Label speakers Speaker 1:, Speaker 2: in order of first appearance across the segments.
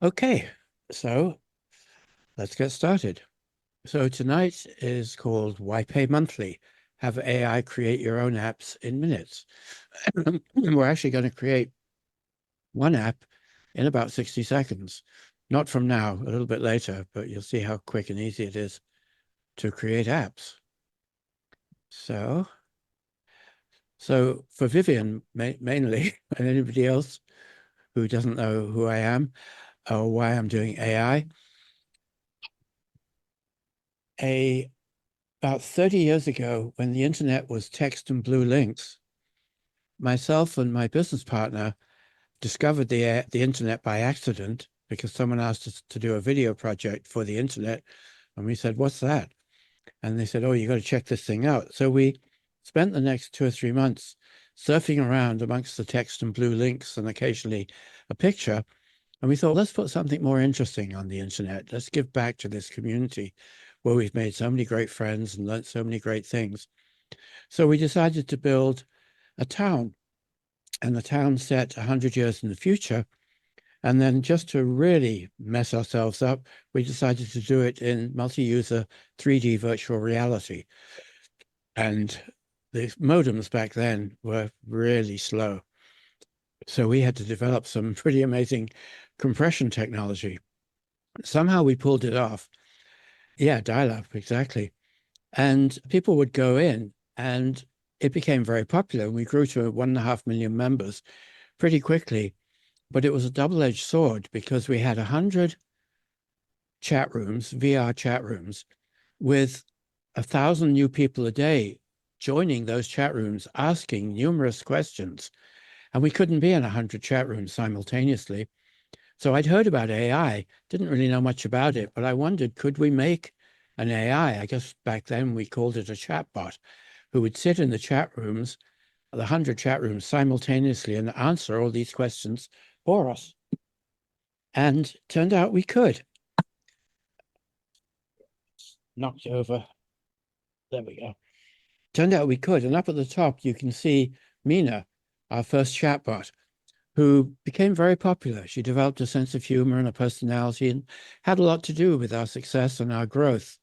Speaker 1: Okay, so let's get started. So tonight is called Why Pay Monthly? Have AI create your own apps in minutes. We're actually going to create one app in about 60 seconds. Not from now, a little bit later, but you'll see how quick and easy it is to create apps. So, so for Vivian mainly, and anybody else who doesn't know who I am or why I'm doing AI, about 30 years ago, when the internet was text and blue links, myself and my business partner discovered the internet by accident because someone asked us to do a video project for the internet. And we said, "What's that?" And they said, "Oh, you got to check this thing out." So we spent the next 2 or 3 months surfing around amongst the text and blue links and occasionally a picture. And we thought, let's put something more interesting on the internet. Let's give back to this community where we've made so many great friends and learned so many great things. So we decided to build a town, and the town set 100 years in the future. And then just to really mess ourselves up, we decided to do it in multi-user 3D virtual reality. And the modems back then were really slow. So we had to develop some pretty amazing compression technology. Somehow we pulled it off. Yeah, dial-up, exactly. And people would go in, and it became very popular. We grew to 1.5 million members pretty quickly, but it was a double-edged sword because we had 100 chat rooms, VR chat rooms, with 1,000 new people a day joining those chat rooms, asking numerous questions. And we couldn't be in 100 chat rooms simultaneously. So I'd heard about AI, didn't really know much about it, but I wondered, could we make an AI? I guess back then we called it a chatbot, who would sit in the chat rooms, the 100 chat rooms simultaneously, and answer all these questions for us. And turned out we could. Knocked over. There we go. Turned out we could. And up at the top, you can see Mina, our first chatbot, who became very popular. She developed a sense of humor and a personality and had a lot to do with our success and our growth.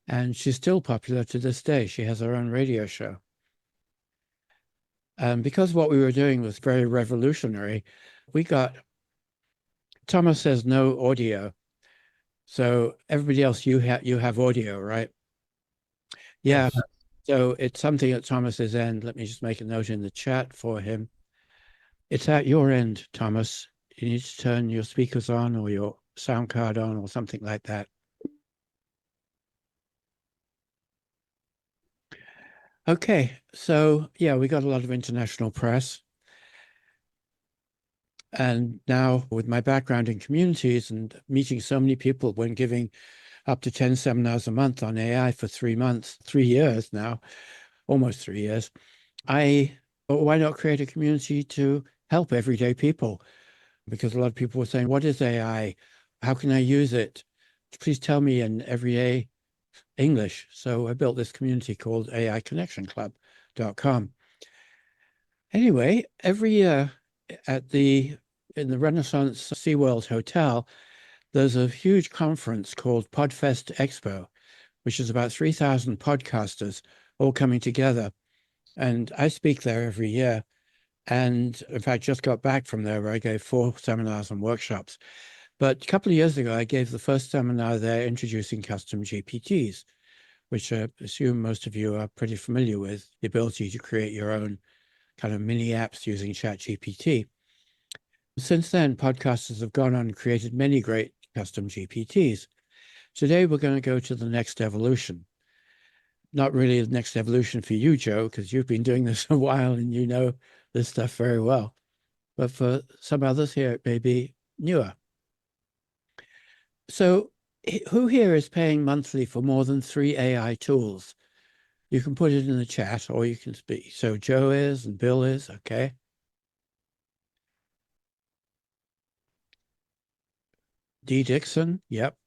Speaker 1: And she's still popular to this day. She has her own radio show. And because what we were doing was very revolutionary, we got Thomas says no audio. So everybody else, you have audio, right? Yeah.
Speaker 2: Yes.
Speaker 1: So it's something at Thomas's end. Let me just make a note in the chat for him. It's at your end, Thomas. You need to turn your speakers on or your sound card on or something like that. Okay, so yeah, we got a lot of international press. And now, with my background in communities and meeting so many people when giving up to 10 seminars a month on AI for 3 months, 3 years now, almost 3 years, why not create a community to help everyday people? Because a lot of people were saying, what is AI? How can I use it? Please tell me in everyday English. So I built this community called AIConnectionClub.com. Anyway, every year in the Renaissance SeaWorld Hotel, there's a huge conference called Podfest Expo, which is about 3,000 podcasters all coming together. And I speak there every year. And in fact, just got back from there where I gave 4 seminars and workshops. But a couple of years ago, I gave the first seminar there introducing custom GPTs, which I assume most of you are pretty familiar with, the ability to create your own kind of mini apps using ChatGPT. Since then, podcasters have gone on and created many great custom GPTs. Today, we're going to go to the next evolution. Not really the next evolution for you, Joe, because you've been doing this a while and you know this stuff very well. But for some others here, it may be newer. So who here is paying monthly for more than 3 AI tools? You can put it in the chat or you can speak. So Joe is and Bill is, okay. D. Dixon, yep.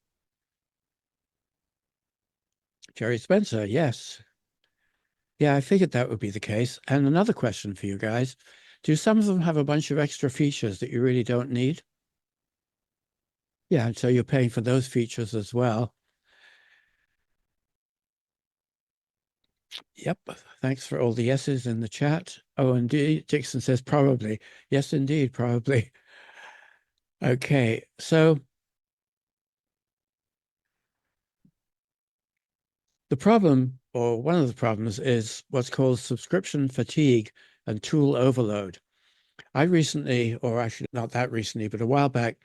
Speaker 1: Jerry Spencer, yes. Yeah, I figured that would be the case. And another question for you guys. Do some of them have a bunch of extra features that you really don't need? Yeah, and so you're paying for those features as well. Yep. Thanks for all the yeses in the chat. Oh, indeed. Dixon says probably. Yes, indeed, probably. Okay, so the problem, or one of the problems, is what's called subscription fatigue and tool overload. I recently, or actually not that recently, but a while back,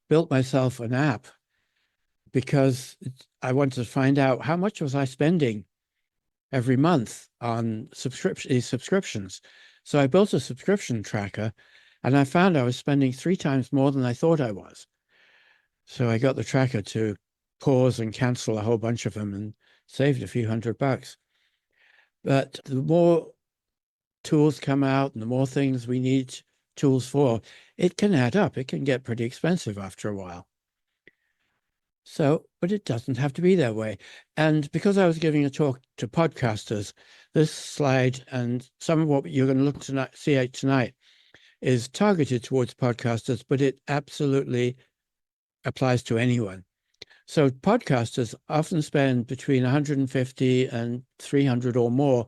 Speaker 1: built myself an app because I wanted to find out how much was I spending every month on subscriptions. So I built a subscription tracker, and I found I was spending 3 times more than I thought I was. So I got the tracker to pause and cancel a whole bunch of them and saved a few $100. But the more tools come out and the more things we need tools for, it can add up. It can get pretty expensive after a while. So, but it doesn't have to be that way. And because I was giving a talk to podcasters, this slide and some of what you're going to look tonight, see tonight is targeted towards podcasters, but it absolutely applies to anyone. So podcasters often spend between 150 and 300 or more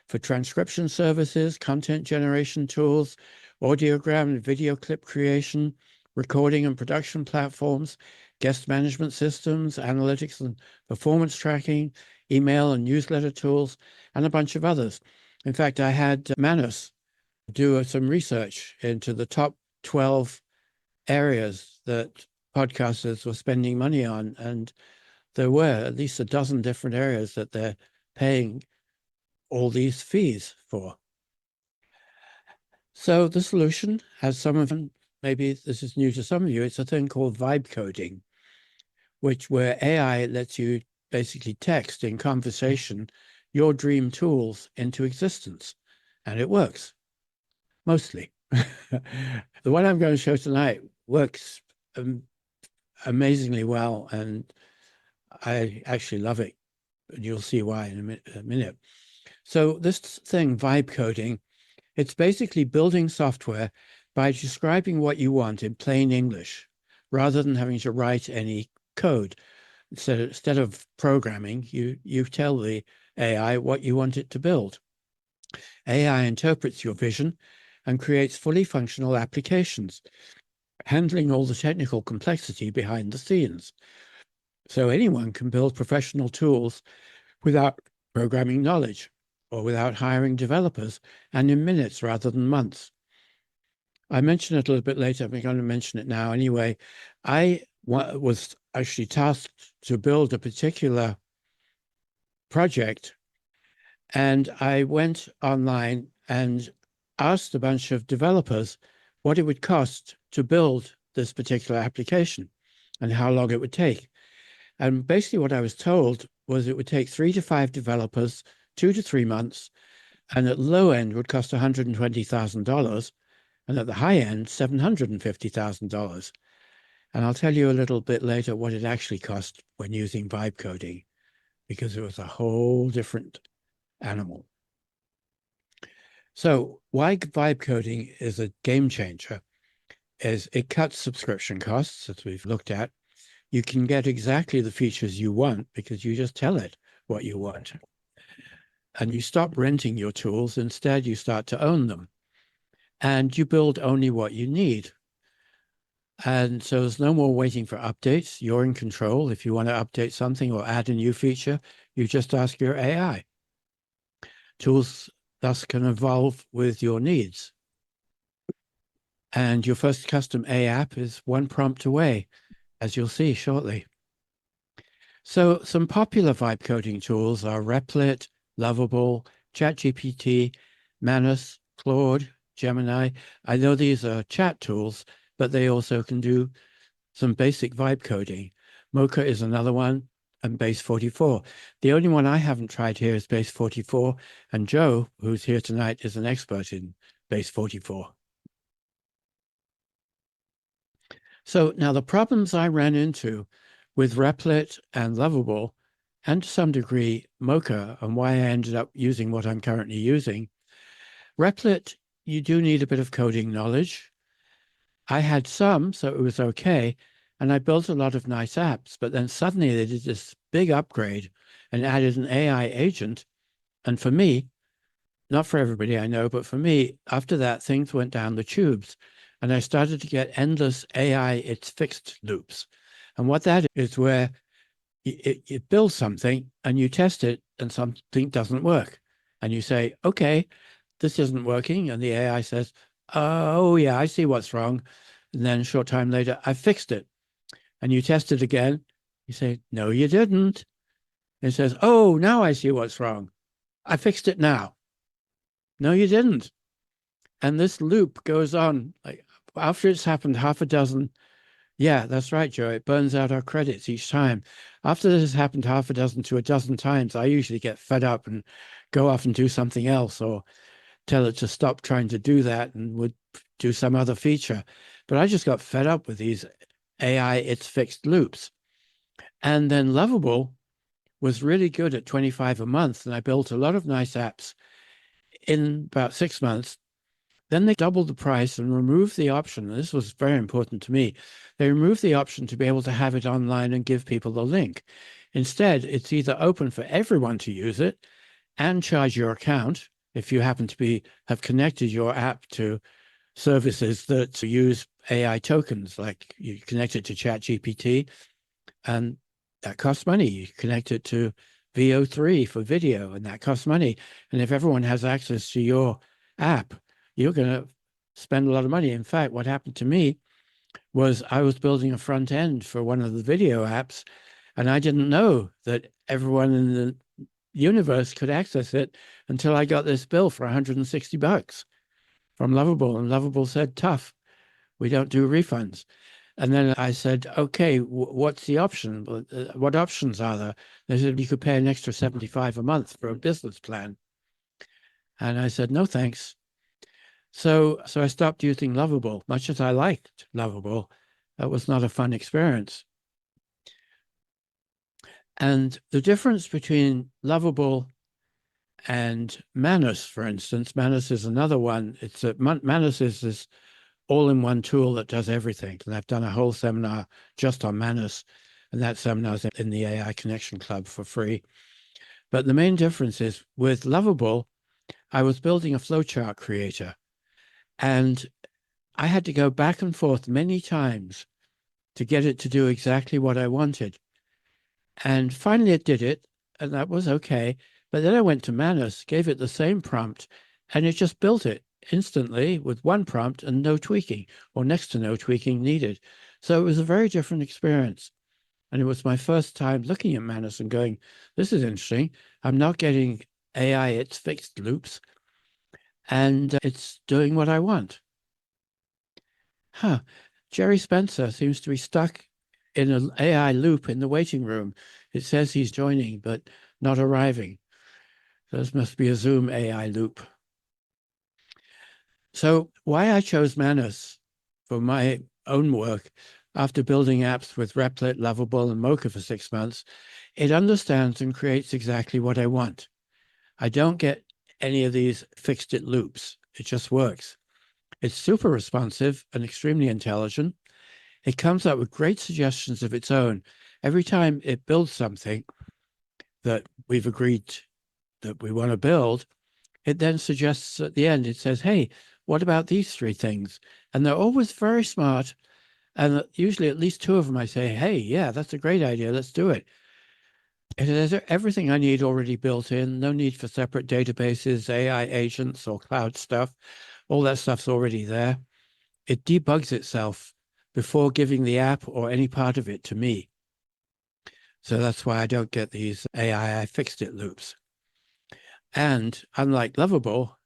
Speaker 1: for transcription services, content generation tools, audiogram and video clip creation, recording and production platforms, guest management systems, analytics and performance tracking, email and newsletter tools, and a bunch of others. In fact, I had Manus do some research into the top 12 areas that podcasters were spending money on, and there were at least a dozen different areas that they're paying all these fees for. So the solution has some of them, maybe this is new to some of you, it's a thing called vibe coding, where AI lets you basically text in conversation your dream tools into existence. And it works, mostly. The one I'm going to show tonight works amazingly well, and I actually love it. You'll see why in a minute. So this thing, vibe coding, it's basically building software by describing what you want in plain English, rather than having to write any code. Instead of programming, you tell the AI what you want it to build. AI interprets your vision and creates fully functional applications, handling all the technical complexity behind the scenes. So anyone can build professional tools without programming knowledge or without hiring developers, and in minutes rather than months. I mentioned it a little bit later. I'm going to mention it now anyway. I was actually tasked to build a particular project, and I went online and asked a bunch of developers what it would cost to build this particular application and how long it would take. And basically what I was told was it would take 3 to 5 developers, 2 to 3 months, and at low end would cost $120,000, and at the high end, $750,000. And I'll tell you a little bit later what it actually cost when using vibe coding, because it was a whole different animal. So why vibe coding is a game changer is it cuts subscription costs, as we've looked at. You can get exactly the features you want because you just tell it what you want. And you stop renting your tools. Instead, you start to own them. And you build only what you need. And so there's no more waiting for updates. You're in control. If you want to update something or add a new feature, you just ask your AI. Tools thus can evolve with your needs. And your first custom A app is one prompt away, as you'll see shortly. So some popular vibe coding tools are Replit, Lovable, ChatGPT, Manus, Claude, Gemini. I know these are chat tools, but they also can do some basic vibe coding. Mocha is another one, and Base 44. The only one I haven't tried here is Base 44, and Joe, who's here tonight, is an expert in Base 44. So now the problems I ran into with Replit and Lovable, and to some degree Mocha, and why I ended up using what I'm currently using. Replit, you do need a bit of coding knowledge. I had some, so it was okay. and I built a lot of nice apps. But then suddenly they did this big upgrade and added an AI agent. And for me, not for everybody I know, but for me, after that, things went down the tubes. And I started to get endless AI, it's fixed loops. And what that is where you build something and you test it and something doesn't work. And you say, okay, this isn't working. And the AI says, oh, yeah, I see what's wrong. And then a short time later, I fixed it. And you test it again. You say, no, you didn't. It says, oh, now I see what's wrong. I fixed it now. No, you didn't. And this loop goes on. Like after it's happened half a dozen, yeah, that's right, Joe. It burns out our credits each time. After this has happened half a dozen to a dozen times, I usually get fed up and go off and do something else or tell it to stop trying to do that and would do some other feature. But I just got fed up with these AI, it's fixed loops. And then Lovable was really good at 25 a month. And I built a lot of nice apps in about 6 months. Then they doubled the price and removed the option. And this was very important to me. They removed the option to be able to have it online and give people the link. Instead, it's either open for everyone to use it and charge your account if you happen to have connected your app to services that use AI tokens, like you connect it to ChatGPT, and that costs money. You connect it to VO3 for video, and that costs money. And if everyone has access to your app, you're going to spend a lot of money. In fact, what happened to me was I was building a front end for one of the video apps, and I didn't know that everyone in the universe could access it until I got this bill for $160 from Lovable. And Lovable said, tough, we don't do refunds. And then I said, okay, what's the option? What options are there? They said, you could pay an extra $75 a month for a business plan. And I said, no, thanks. So I stopped using Lovable. Much as I liked Lovable, that was not a fun experience. And the difference between Lovable and Manus, for instance, Manus is another one. Manus is this all-in-one tool that does everything. And I've done a whole seminar just on Manus, and that seminar's in the AI Connection Club for free. But the main difference is with Lovable, I was building a flowchart creator, and I had to go back and forth many times to get it to do exactly what I wanted. And finally it did it, and that was okay. But then I went to Manus, gave it the same prompt, and it just built it instantly with one prompt and no tweaking, or next to no tweaking needed. So it was a very different experience. And it was my first time looking at Manus and going, this is interesting. I'm not getting AI, it's fixed loops, and it's doing what I want. Huh. Jerry Spencer seems to be stuck in an AI loop in the waiting room. It says he's joining, but not arriving. This must be a Zoom AI loop. So why I chose Manus for my own work after building apps with Replit, Lovable, and Mocha for 6 months, it understands and creates exactly what I want. I don't get any of these fixed-it loops. It just works. It's super responsive and extremely intelligent. It comes up with great suggestions of its own. Every time it builds something that we've agreed that we want to build, it then suggests at the end, it says, hey, what about these three things? And they're always very smart. And usually at least two of them, I say, hey, yeah, that's a great idea. Let's do it. It has everything I need already built in. No need for separate databases, AI agents, or cloud stuff. All that stuff's already there. It debugs itself before giving the app or any part of it to me. So that's why I don't get these AI fixed-it loops. And unlike Lovable,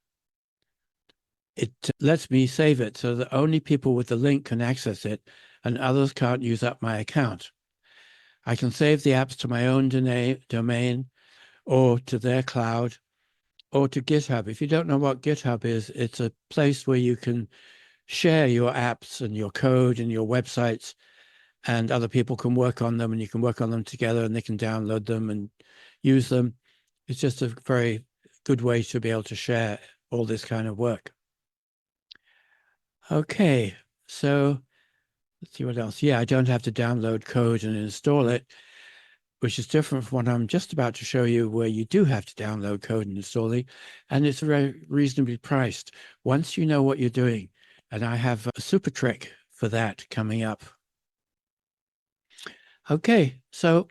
Speaker 1: it lets me save it so that only people with the link can access it and others can't use up my account. I can save the apps to my own domain or to their cloud or to GitHub. If you don't know what GitHub is, it's a place where you can share your apps and your code and your websites, and other people can work on them and you can work on them together and they can download them and use them. It's just a very good way to be able to share all this kind of work. Okay, so let's see what else. Yeah, I don't have to download code and install it, which is different from what I'm just about to show you, where you do have to download code and install it, and it's very reasonably priced once you know what you're doing. And I have a super trick for that coming up. Okay, so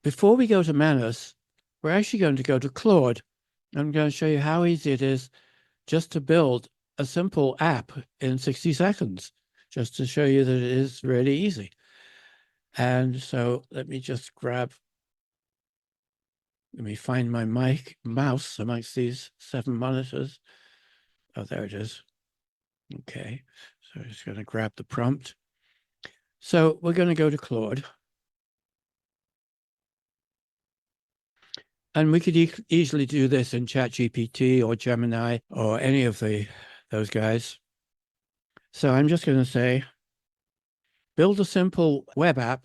Speaker 1: before we go to Manus, we're actually going to go to Claude. I'm going to show you how easy it is just to build a simple app in 60 seconds, just to show you that it is really easy. And so let me just let me find my mouse amongst these 7 monitors. Oh, there it is. Okay, so I'm just going to grab the prompt. So we're going to go to Claude. And we could easily do this in ChatGPT or Gemini or any of those guys. So I'm just going to say, build a simple web app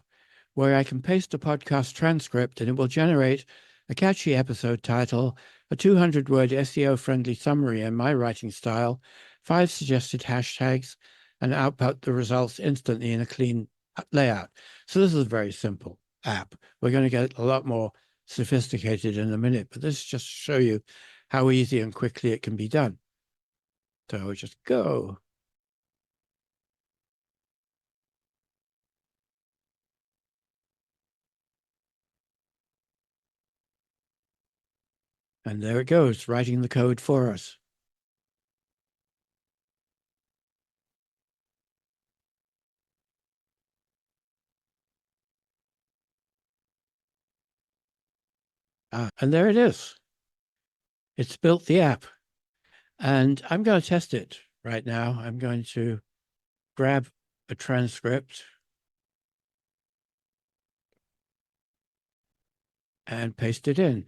Speaker 1: where I can paste a podcast transcript and it will generate a catchy episode title, a 200-word SEO-friendly summary in my writing style, 5 suggested hashtags, and output the results instantly in a clean layout. So this is a very simple app. We're going to get a lot more sophisticated in a minute, but this is just to show you how easy and quickly it can be done. So just go. And there it goes, writing the code for us. And there it is. It's built the app. And I'm going to test it right now. I'm going to grab a transcript and paste it in.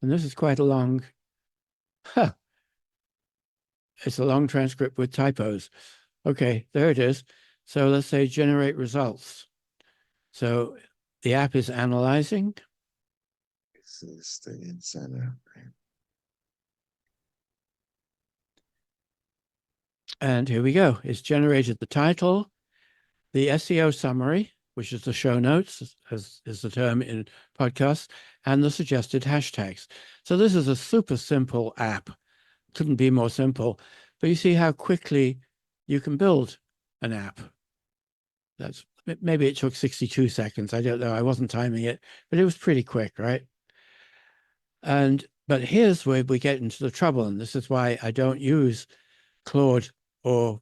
Speaker 1: And this is quite a long, it's a long transcript with typos. Okay, there it is. So let's say generate results. So the app is analyzing.
Speaker 2: This is the incentive.
Speaker 1: And here we go. It's generated the title, the SEO summary, which is the show notes, as is the term in podcasts, and the suggested hashtags. So this is a super simple app. Couldn't be more simple. But you see how quickly you can build an app. That's maybe it took 62 seconds. I don't know. I wasn't timing it, but it was pretty quick, right? But here's where we get into the trouble, and this is why I don't use Claude or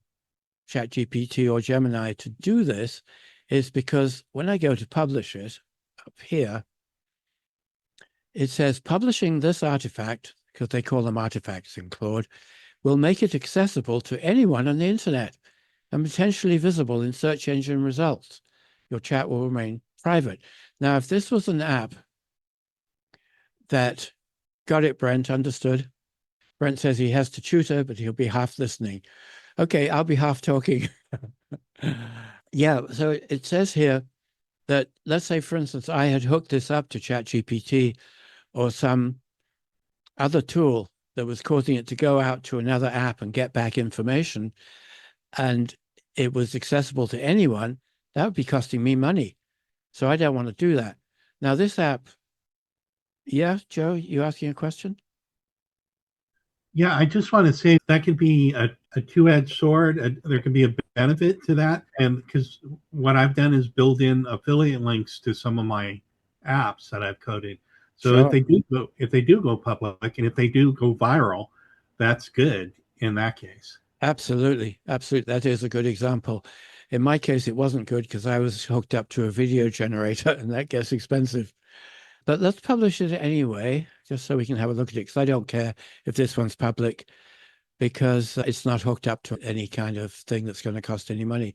Speaker 1: ChatGPT or Gemini to do this, is because when I go to publish it up here, it says publishing this artifact, because they call them artifacts in Claude, will make it accessible to anyone on the internet and potentially visible in search engine results. Your chat will remain private. Now, if this was an app that got it, Brent, understood. Brent says he has to tutor, but he'll be half listening. Okay, I'll be half talking. Yeah, so it says here that, let's say, for instance, I had hooked this up to ChatGPT or some other tool that was causing it to go out to another app and get back information, and it was accessible to anyone, that would be costing me money. So I don't want to do that. Now, this app, yeah, Joe, you asking a question?
Speaker 3: Yeah, I just want to say that could be a two-edged sword. There could be a benefit to that. And because what I've done is build in affiliate links to some of my apps that I've coded. So
Speaker 1: Sure.
Speaker 3: if they do go public and if they do go viral, that's good in that case.
Speaker 1: Absolutely. Absolutely. That is a good example. In my case, it wasn't good because I was hooked up to a video generator and that gets expensive. But let's publish it anyway, just so we can have a look at it. Because I don't care if this one's public because it's not hooked up to any kind of thing that's going to cost any money.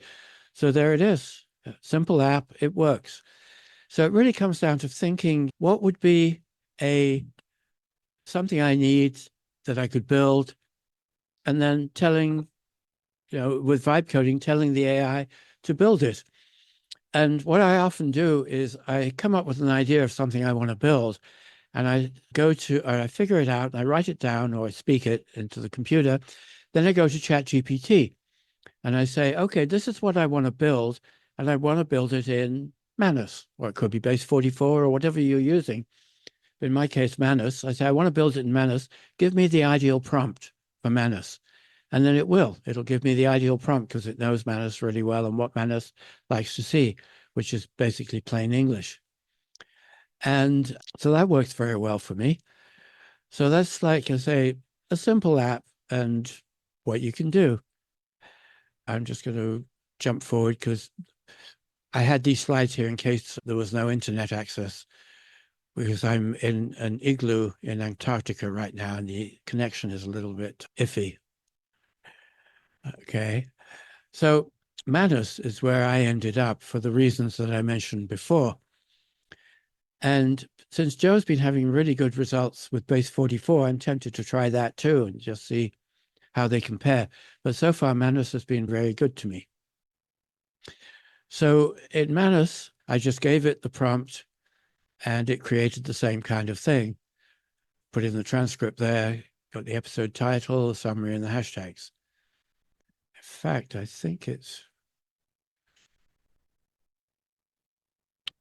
Speaker 1: So there it is. Simple app. It works. So it really comes down to thinking what would be something I need that I could build, and then telling, with vibe coding, telling the AI to build it. And what I often do is I come up with an idea of something I want to build, and I figure it out, and I write it down or I speak it into the computer. Then I go to ChatGPT and I say, okay, this is what I want to build, and I want to build it in Manus, or it could be base 44 or whatever you're using. In my case, Manus. I say, I want to build it in Manus. Give me the ideal prompt for Manus. And then it'll give me the ideal prompt because it knows Manus really well and what Manus likes to see, which is basically plain English. And so that works very well for me. So that's, like I say, a simple app and what you can do. I'm just going to jump forward because I had these slides here in case there was no internet access, because I'm in an igloo in Antarctica right now and the connection is a little bit iffy. Okay, so Manus is where I ended up for the reasons that I mentioned before. And since Joe's been having really good results with base 44, I'm tempted to try that too and just see how they compare. But so far, Manus has been very good to me. So in Manus, I just gave it the prompt and it created the same kind of thing. Put in the transcript there, got the episode title, the summary, and the hashtags. In fact, I think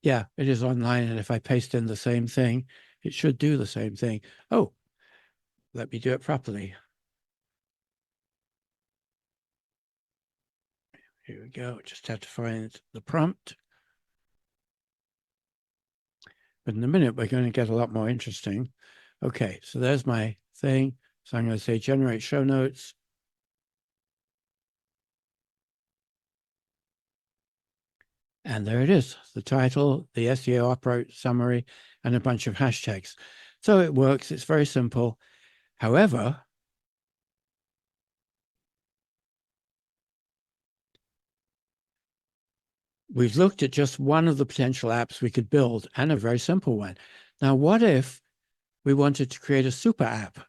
Speaker 1: yeah, it is online. And if I paste in the same thing, it should do the same thing. Oh, let me do it properly. Here we go. Just have to find the prompt. But in a minute, we're going to get a lot more interesting. Okay, so there's my thing. So I'm going to say generate show notes. And there it is, the title, the SEO operate summary, and a bunch of hashtags. So it works. It's very simple. However, we've looked at just one of the potential apps we could build, and a very simple one. Now, what if we wanted to create a super app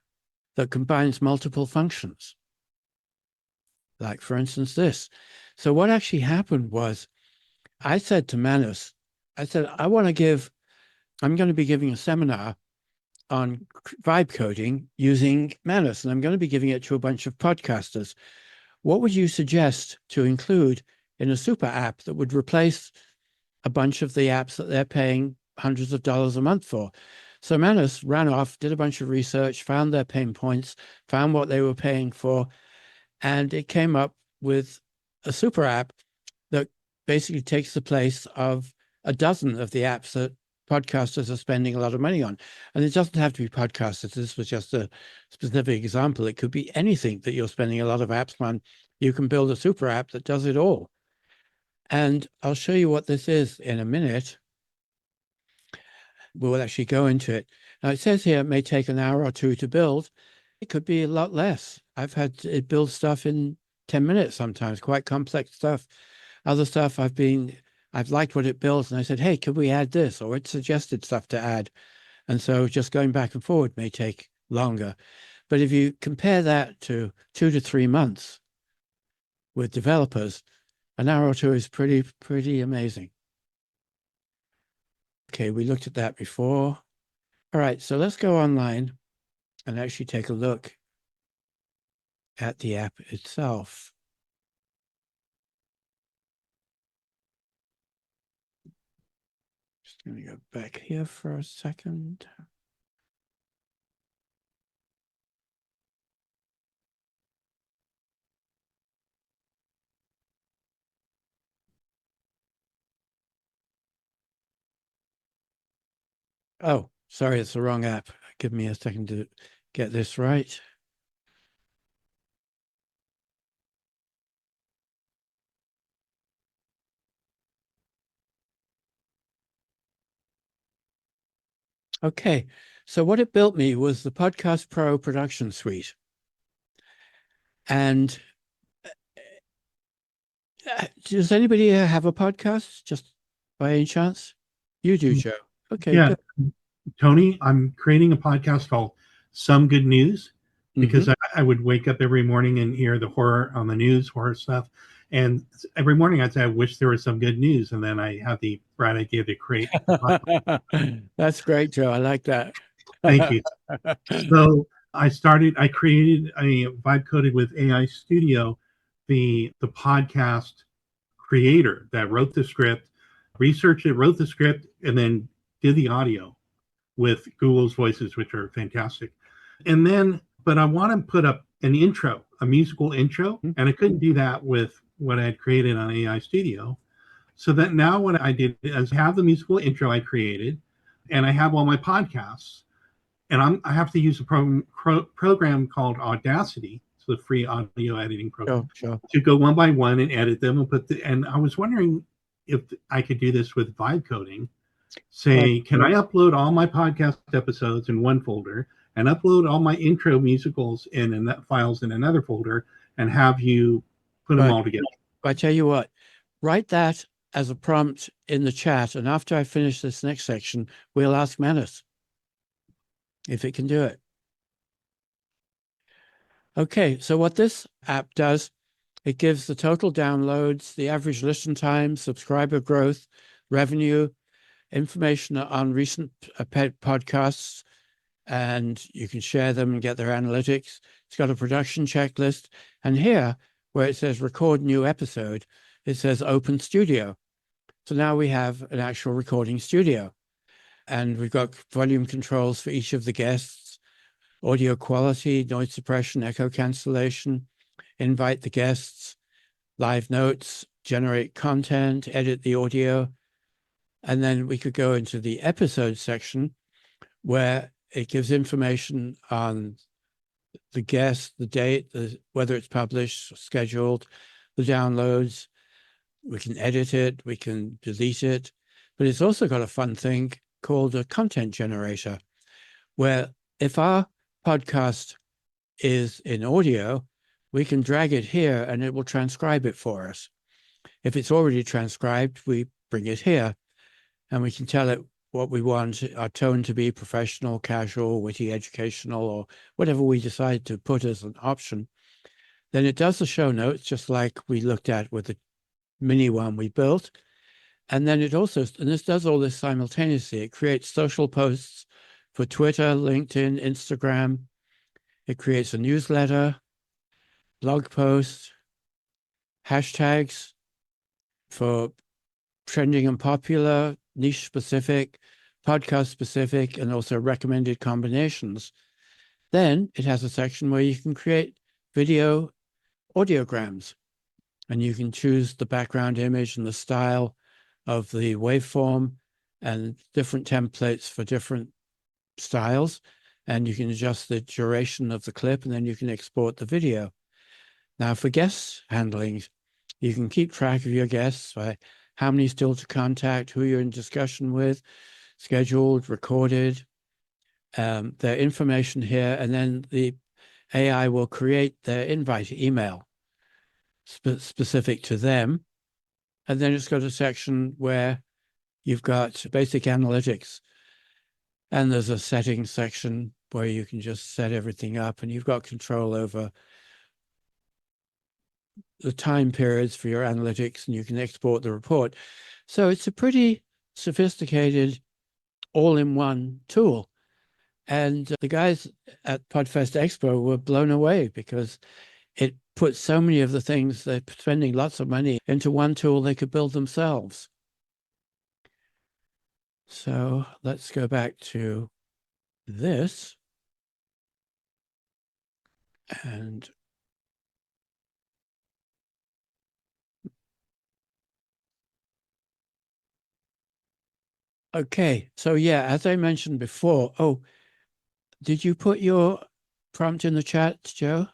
Speaker 1: that combines multiple functions? Like, for instance, this. So what actually happened was I said to Manus, I said, I'm going to be giving a seminar on vibe coding using Manus, and I'm going to be giving it to a bunch of podcasters. What would you suggest to include in a super app that would replace a bunch of the apps that they're paying hundreds of dollars a month for? So Manus ran off, did a bunch of research, found their pain points, found what they were paying for, and it came up with a super app that basically takes the place of a dozen of the apps that podcasters are spending a lot of money on. And it doesn't have to be podcasters. This was just a specific example. It could be anything that you're spending a lot of apps on. You can build a super app that does it all. And I'll show you what this is in a minute. We'll actually go into it. Now, it says here it may take an hour or two to build. It could be a lot less. I've had it build stuff in 10 minutes sometimes, quite complex stuff. Other stuff I've liked what it builds, and I said, hey, could we add this? Or it suggested stuff to add. And so just going back and forward may take longer. But if you compare that to 2 to 3 months with developers, an hour or two is pretty amazing. Okay, we looked at that before. All right, so let's go online and actually take a look at the app itself. Just going to go back here for a second. Oh, sorry, it's the wrong app. Give me a second to get this right. Okay, so what it built me was the Podcast Pro production suite. And does anybody here have a podcast, just by any chance? You do, Joe. Okay,
Speaker 3: Yeah,
Speaker 1: good.
Speaker 3: Tony, I'm creating a podcast called Some Good News because I would wake up every morning and hear the horror on the news, horror stuff. And every morning I'd say, I wish there was some good news. And then I have the bright idea to create.
Speaker 1: That's great, Joe. I like that.
Speaker 3: Thank you. So I created a vibe coded with AI Studio, the podcast creator that wrote the script, researched it, wrote the script, and then did the audio with Google's voices, which are fantastic. And then, but I want to put up an intro, a musical intro, and I couldn't do that with what I had created on AI Studio. So that now what I did is have the musical intro I created, and I have all my podcasts, and I have to use a program called Audacity, it's the free audio editing program, to go one by one and edit them and and I was wondering if I could do this with vibe coding. Say, can I upload all my podcast episodes in one folder and upload all my intro musicals in files in another folder and have you put them all together?
Speaker 1: I tell you what, write that as a prompt in the chat, and after I finish this next section, we'll ask Manus if it can do it. Okay, so what this app does, it gives the total downloads, the average listen time, subscriber growth, revenue, information on recent podcasts, and you can share them and get their analytics. It's got a production checklist. And here, where it says record new episode, it says open studio. So now we have an actual recording studio. And we've got volume controls for each of the guests, audio quality, noise suppression, echo cancellation, invite the guests, live notes, generate content, edit the audio. And then we could go into the episode section where it gives information on the guest, the date, whether it's published, scheduled, the downloads. We can edit it, we can delete it. But it's also got a fun thing called a content generator, where if our podcast is in audio, we can drag it here and it will transcribe it for us. If it's already transcribed, we bring it here and we can tell it what we want our tone to be: professional, casual, witty, educational, or whatever we decide to put as an option. Then it does the show notes, just like we looked at with the mini one we built. And then it also, and this does all this simultaneously, it creates social posts for Twitter, LinkedIn, Instagram. It creates a newsletter, blog posts, hashtags for trending and popular, niche specific, podcast specific, and also recommended combinations. Then it has a section where you can create video audiograms, and you can choose the background image and the style of the waveform and different templates for different styles. And you can adjust the duration of the clip, and then you can export the video. Now for guest handling, you can keep track of your guests by how many still to contact, who you're in discussion with, scheduled, recorded, their information here, and then the AI will create their invite email specific to them. And then it's got a section where you've got basic analytics. And there's a settings section where you can just set everything up, and you've got control over the time periods for your analytics, and you can export the report. So it's a pretty sophisticated all-in-one tool. And the guys at Podfest Expo were blown away because it put so many of the things they're spending lots of money into one tool they could build themselves. So let's go back to this. And okay, so yeah, as I mentioned before, did you put your prompt in the chat, Joe?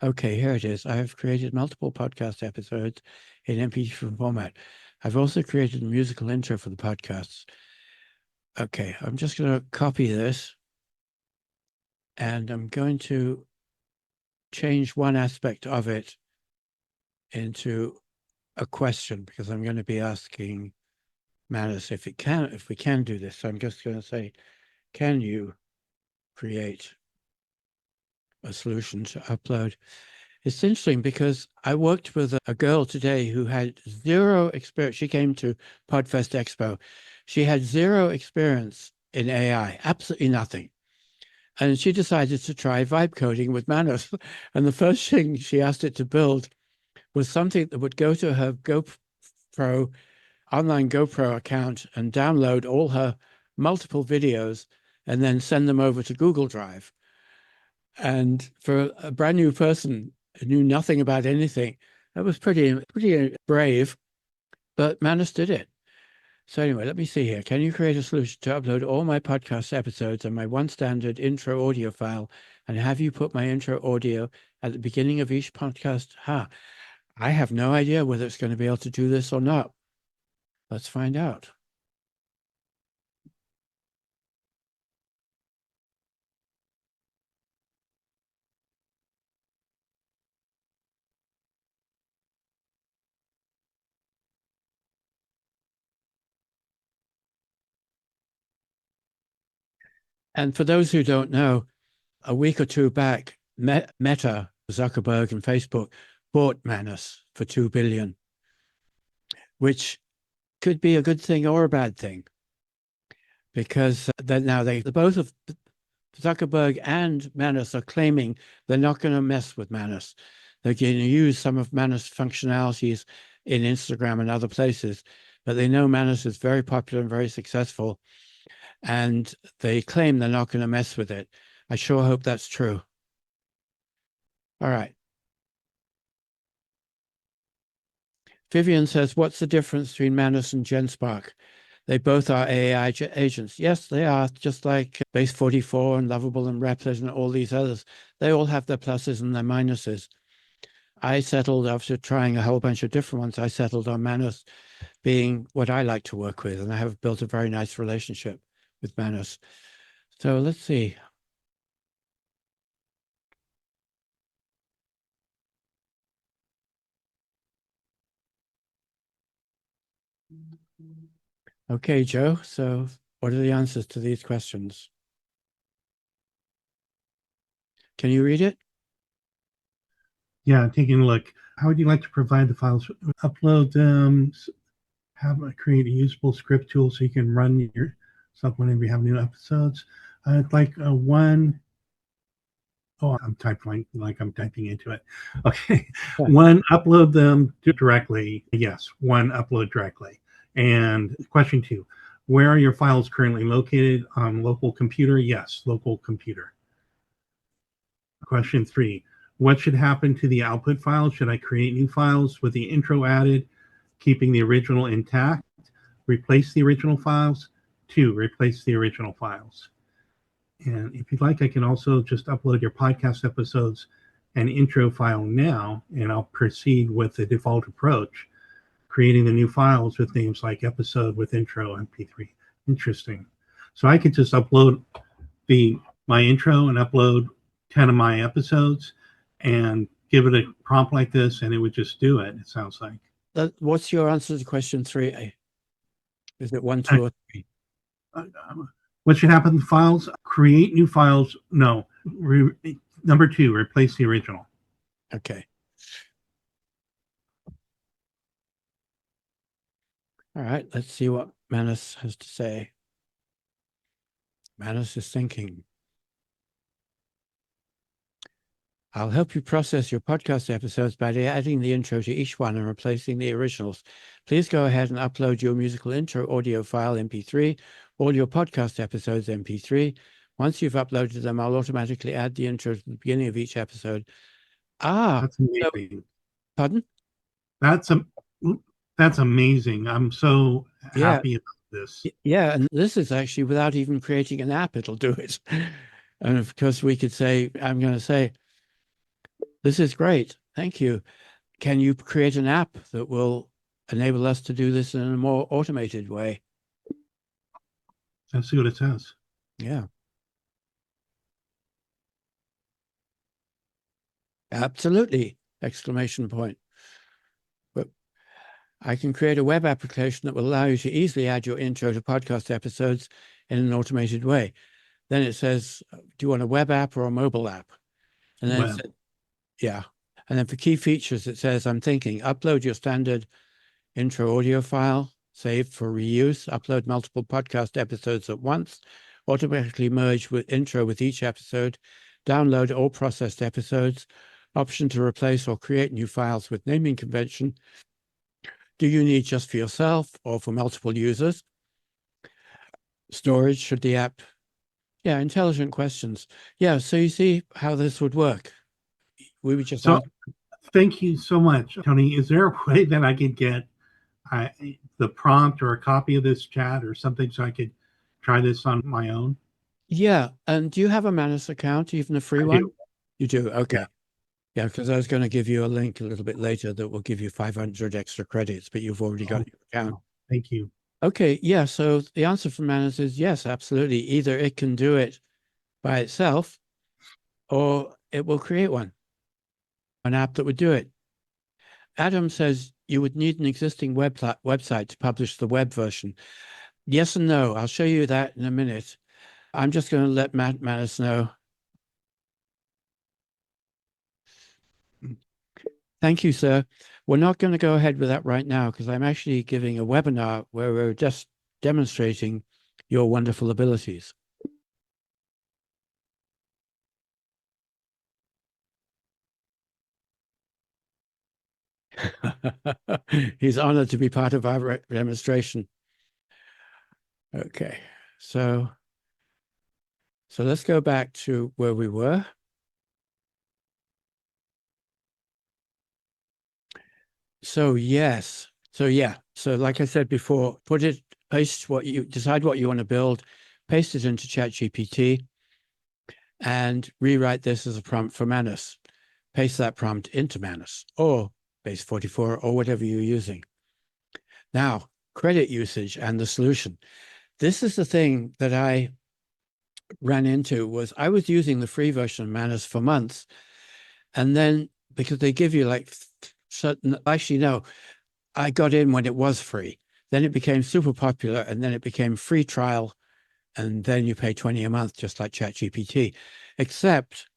Speaker 1: Okay, here it is. I have created multiple podcast episodes in MP3 format. I've also created a musical intro for the podcasts. Okay, I'm just going to copy this, and I'm going to change one aspect of it into a question, because I'm going to be asking Manus if we can do this. So I'm just going to say, can you create a solution to upload? It's interesting because I worked with a girl today who had zero experience. She came to Podfest Expo. She had zero experience in AI, absolutely nothing. And she decided to try vibe coding with Manus. And the first thing she asked it to build was something that would go to her online GoPro account and download all her multiple videos and then send them over to Google Drive. And for a brand new person who knew nothing about anything, that was pretty brave, but Manus did it. So anyway, let me see here. Can you create a solution to upload all my podcast episodes and my one standard intro audio file and have you put my intro audio at the beginning of each podcast? I have no idea whether it's going to be able to do this or not. Let's find out. And for those who don't know, a week or two back, Meta, Zuckerberg and Facebook bought Manus for $2 billion, which could be a good thing or a bad thing, because now both of Zuckerberg and Manus are claiming they're not going to mess with Manus. They're going to use some of Manus functionalities in Instagram and other places, but they know Manus is very popular and very successful, and they claim they're not going to mess with it. I sure hope that's true. All right. Vivian says, what's the difference between Manus and GenSpark? They both are AI agents. Yes, they are, just like Base 44 and Lovable and Replit and all these others. They all have their pluses and their minuses. I settled, after trying a whole bunch of different ones, I settled on Manus being what I like to work with, and I have built a very nice relationship with Manus. So let's see. Okay, Joe, so what are the answers to these questions? Can you read it?
Speaker 3: Yeah, taking a look. How would you like to provide the files? Upload them, create a usable script tool so you can run your stuff whenever you have new episodes. I'd like one. Oh, I'm typing like I'm typing into it. Okay.
Speaker 1: Yeah.
Speaker 3: One, upload them directly. Yes, one, upload directly. And question two, where are your files currently located? On local computer? Yes, local computer. Question three, what should happen to the output files? Should I create new files with the intro added, keeping the original intact? Replace the original files? Two, replace the original files. And if you'd like, I can also just upload your podcast episodes and intro file now, and I'll proceed with the default approach, creating the new files with names like episode with intro MP3. Interesting. So I could just upload my intro and upload 10 of my episodes and give it a prompt like this, and it would just do it, it sounds like.
Speaker 1: What's your answer to question 3A? Is it 1, 2, or 3?
Speaker 3: What should happen to the files? Create new files. No. Number two, replace the original.
Speaker 1: Okay. All right, let's see what Manus has to say. Manus is thinking. I'll help you process your podcast episodes by adding the intro to each one and replacing the originals. Please go ahead and upload your musical intro audio file MP3, all your podcast episodes MP3. Once you've uploaded them, I'll automatically add the intro to the beginning of each episode.
Speaker 3: That's amazing.
Speaker 1: Pardon?
Speaker 3: That's amazing. I'm so happy about this.
Speaker 1: Yeah, and this is actually without even creating an app, it'll do it. And of course, we could say, I'm going to say, this is great. Thank you. Can you create an app that will enable us to do this in a more automated way?
Speaker 3: Let's see what it says.
Speaker 1: Yeah. Absolutely! Exclamation point. But I can create a web application that will allow you to easily add your intro to podcast episodes in an automated way. Then it says, do you want a web app or a mobile app? And then it says, yeah. And then for key features, it says, I'm thinking, upload your standard intro audio file, save for reuse, upload multiple podcast episodes at once, automatically merge with intro with each episode, download all processed episodes, option to replace or create new files with naming convention. Do you need just for yourself or for multiple users? Storage, should the app... Yeah, intelligent questions. Yeah, so you see how this would work. We would just...
Speaker 3: So thank you so much, Tony. Is there a way that I could get the prompt or a copy of this chat or something so I could try this on my own?
Speaker 1: Yeah, and do you have a Manus account, even a free
Speaker 3: I
Speaker 1: one?
Speaker 3: do.
Speaker 1: You do, okay. Yeah, because I was going to give you a link a little bit later that will give you 500 extra credits, but you've already got your account.
Speaker 3: Thank you.
Speaker 1: Okay, yeah, so the answer from Manus is yes, absolutely. Either it can do it by itself or it will create one, an app that would do it. Adam says you would need an existing website to publish the web version. Yes and no. I'll show you that in a minute. I'm just going to let Manus know. Thank you, sir. We're not going to go ahead with that right now because I'm actually giving a webinar where we're just demonstrating your wonderful abilities. He's honored to be part of our demonstration. Okay, so let's go back to where we were. So yes, so like I said before, decide what you want to build, paste it into ChatGPT, and rewrite this as a prompt for Manus. Paste that prompt into Manus or Base 44 or whatever you're using. Now, credit usage and the solution. This is the thing that I ran into was I was using the free version of Manus for months. And then because they give you like certain, actually, no, I got in when it was free. Then it became super popular and then it became free trial. And then you pay 20 a month, just like ChatGPT, except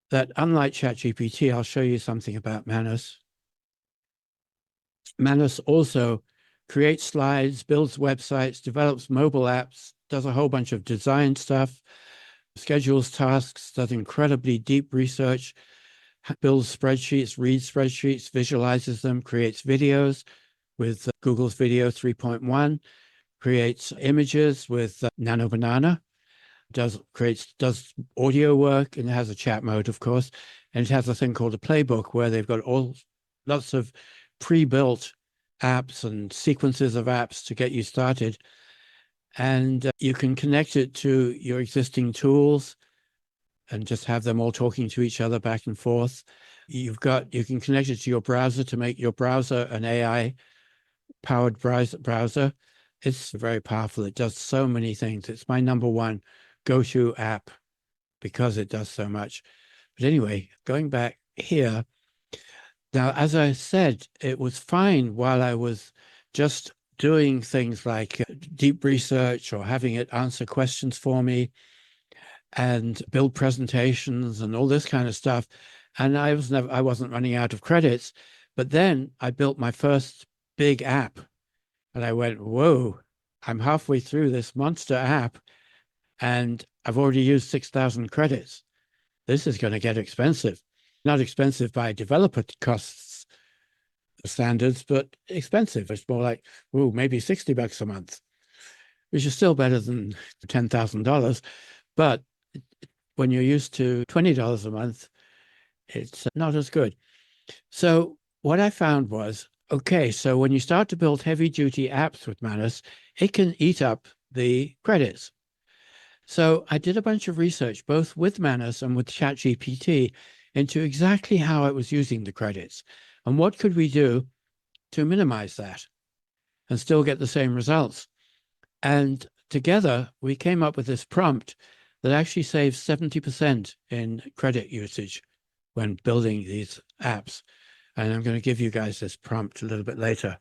Speaker 1: that unlike ChatGPT, I'll show you something about Manus. Manus also creates slides, builds websites, develops mobile apps, does a whole bunch of design stuff, schedules tasks, does incredibly deep research, builds spreadsheets, reads spreadsheets, visualizes them, creates videos with Google's Video 3.1, creates images with Nano Banana, does audio work, and it has a chat mode, of course, and it has a thing called a playbook where they've got lots of pre-built apps and sequences of apps to get you started. And you can connect it to your existing tools and just have them all talking to each other back and forth. You can connect it to your browser to make your browser an AI-powered browser. It's very powerful. It does so many things. It's my number one go-to app because it does so much. But anyway, going back here, now, as I said, it was fine while I was just doing things like deep research or having it answer questions for me and build presentations and all this kind of stuff. And I wasn't running out of credits. But then I built my first big app and I went, whoa, I'm halfway through this monster app and I've already used 6,000 credits. This is going to get expensive. Not expensive by developer costs standards, but expensive. It's more like, oh, maybe $60 a month, which is still better than $10,000. But when you're used to $20 a month, it's not as good. So what I found was, okay, so when you start to build heavy duty apps with Manus, it can eat up the credits. So I did a bunch of research, both with Manus and with ChatGPT, into exactly how I was using the credits and what could we do to minimize that and still get the same results. And together we came up with this prompt that actually saves 70% in credit usage when building these apps. And I'm going to give you guys this prompt a little bit later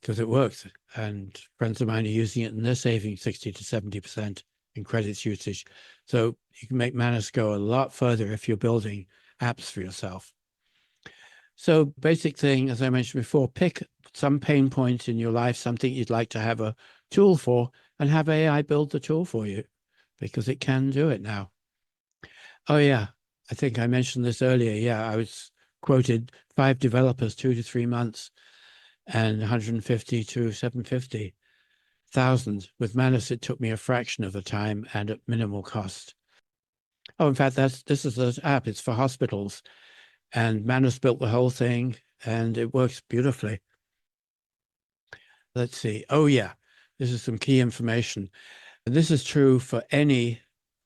Speaker 1: because it works. And friends of mine are using it and they're saving 60 to 70% in credits usage. So you can make Manus go a lot further if you're building apps for yourself. So basic thing, as I mentioned before, pick some pain point in your life, something you'd like to have a tool for, and have AI build the tool for you, because it can do it now. Oh yeah, I think I mentioned this earlier. Yeah, I was quoted 5 developers, 2 to 3 months, and 150 to 750,000. With Manus, it took me a fraction of the time and at minimal cost. Oh, in fact, this is the app. It's for hospitals, and Manus built the whole thing, and it works beautifully. Let's see. Oh yeah, this is some key information. And this is true for any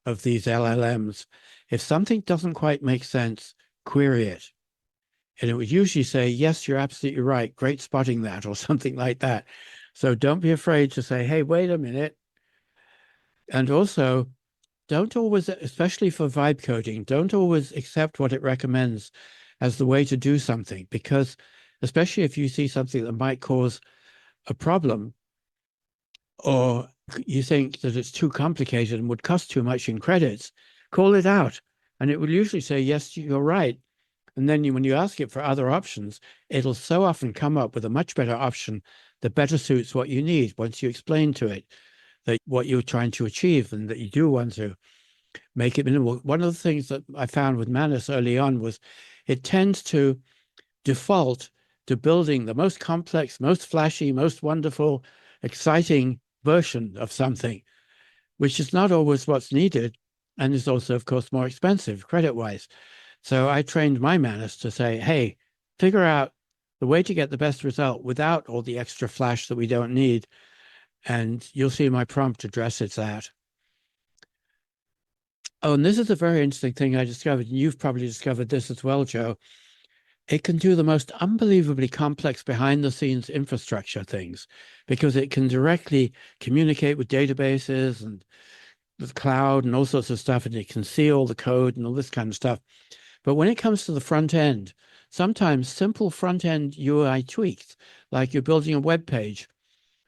Speaker 1: of these LLMs. If something doesn't quite make sense, query it. And it would usually say, yes, you're absolutely right. Great spotting that, or something like that. So don't be afraid to say, hey, wait a minute. And also, don't always, especially for vibe coding, don't always accept what it recommends as the way to do something, because especially if you see something that might cause a problem, or you think that it's too complicated and would cost too much in credits, call it out. And it will usually say, yes, you're right. And then when you ask it for other options, it'll so often come up with a much better option that better suits what you need once you explain to it that what you're trying to achieve and that you do want to make it minimal. One of the things that I found with Manus early on was it tends to default to building the most complex, most flashy, most wonderful, exciting version of something, which is not always what's needed, and is also, of course, more expensive credit-wise. So I trained my Manus to say, hey, figure out the way to get the best result without all the extra flash that we don't need. And you'll see my prompt addresses that. Oh, and this is a very interesting thing I discovered, and you've probably discovered this as well, Joe. It can do the most unbelievably complex behind-the-scenes infrastructure things, because it can directly communicate with databases and the cloud and all sorts of stuff, and it can see all the code and all this kind of stuff. But when it comes to the front end, sometimes simple front end UI tweaks, like you're building a web page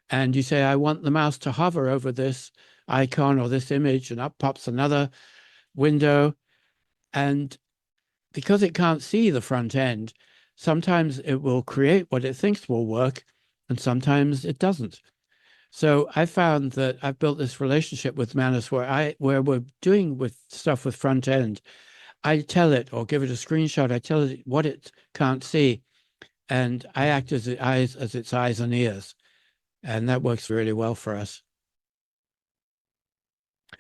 Speaker 1: and you say, I want the mouse to hover over this icon or this image, and up pops another window. And because it can't see the front end, sometimes it will create what it thinks will work, and sometimes it doesn't. So I found that I've built this relationship with Manus where we're doing with stuff with front end. I tell it, or give it a screenshot, I tell it what it can't see, and I act as its eyes and ears. And that works really well for us.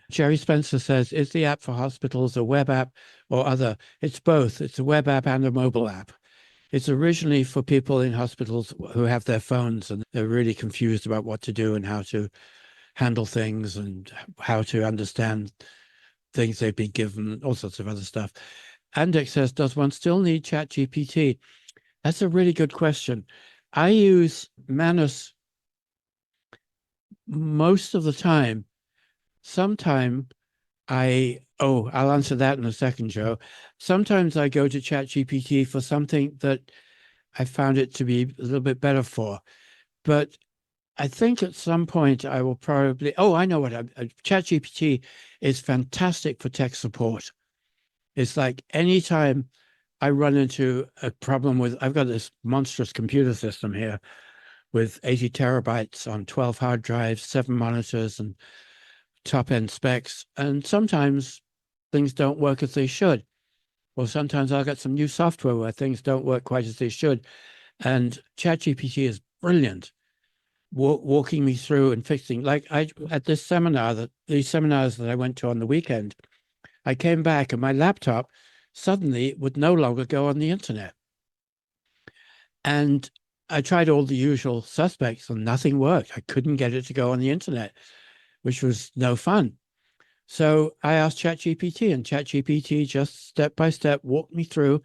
Speaker 1: Jerry Spencer says, is the app for hospitals a web app or other? It's both. It's a web app and a mobile app. It's originally for people in hospitals who have their phones and they're really confused about what to do and how to handle things and how to understand things they've been given, all sorts of other stuff. Andex says, does one still need ChatGPT? That's a really good question. I use Manus most of the time. I'll answer that in a second, Joe. Sometimes I go to ChatGPT for something that I found it to be a little bit better for. But I think at some point I will probably, I know what, ChatGPT is fantastic for tech support. It's like anytime I run into a problem I've got this monstrous computer system here with 80 terabytes on 12 hard drives, 7 monitors, and top-end specs. And sometimes things don't work as they should. Or sometimes I'll get some new software where things don't work quite as they should. And ChatGPT is brilliant, walking me through and fixing. Like at this seminar, these seminars that I went to on the weekend, I came back and my laptop suddenly would no longer go on the internet. And I tried all the usual suspects and nothing worked. I couldn't get it to go on the internet, which was no fun. So I asked ChatGPT, and ChatGPT just step by step walked me through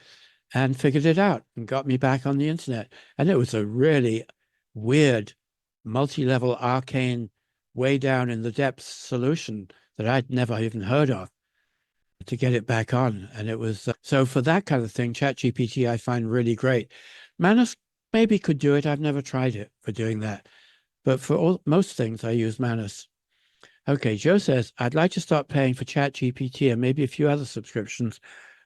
Speaker 1: and figured it out and got me back on the internet. And it was a really weird, multi-level, arcane, way down in the depths solution that I'd never even heard of to get it back on. And it was, so for that kind of thing, ChatGPT I find really great. Manus maybe could do it. I've never tried it for doing that. But for most things, I use Manus. Okay, Joe says, I'd like to start paying for ChatGPT and maybe a few other subscriptions.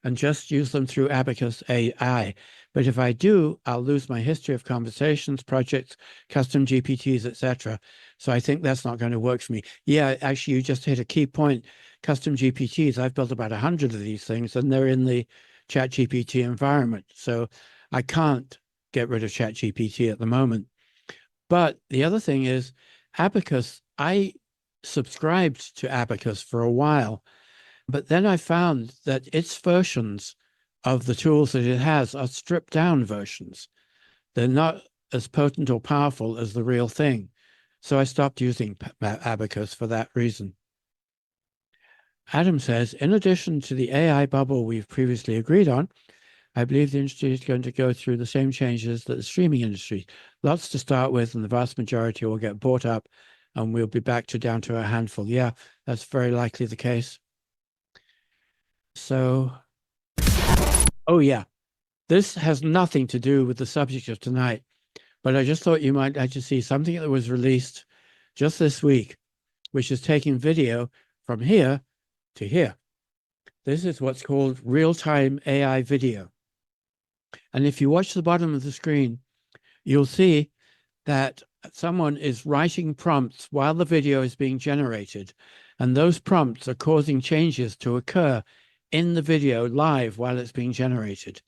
Speaker 1: and just use them through Abacus AI. But if I do, I'll lose my history of conversations, projects, custom GPTs, etc. So I think that's not going to work for me. Yeah, actually, you just hit a key point. Custom GPTs, I've built about 100 of these things, and they're in the ChatGPT environment. So I can't get rid of ChatGPT at the moment. But the other thing is Abacus, I subscribed to Abacus for a while, but then I found that its versions of the tools that it has are stripped down versions. They're not as potent or powerful as the real thing. So I stopped using Abacus for that reason. Adam says, in addition to the AI bubble we've previously agreed on, I believe the industry is going to go through the same changes that the streaming industry. Lots to start with, and the vast majority will get bought up, and we'll be back to down to a handful. Yeah, that's very likely the case. So, oh yeah, this has nothing to do with the subject of tonight, but I just thought you might like to see something that was released just this week, which is taking video from here to here. This is what's called real-time AI video. And if you watch the bottom of the screen, you'll see that someone is writing prompts while the video is being generated. And those prompts are causing changes to occur in the video live while it's being generated.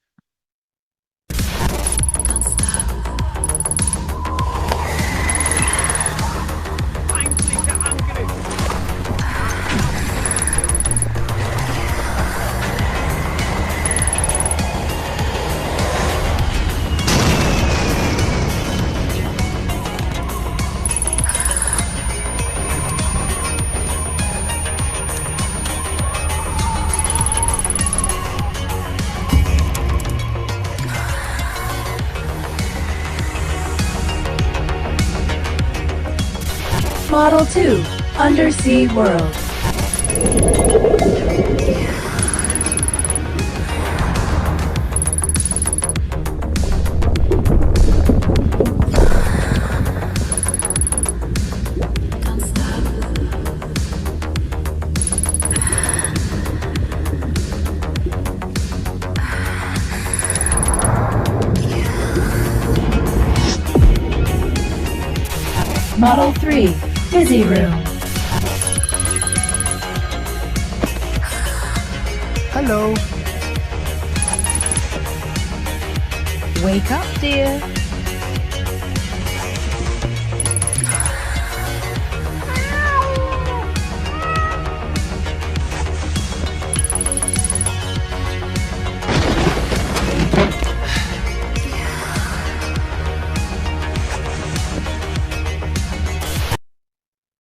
Speaker 4: Model 2, Undersea World. Model 3, Busy Room.
Speaker 5: Hello.
Speaker 4: Wake up, dear.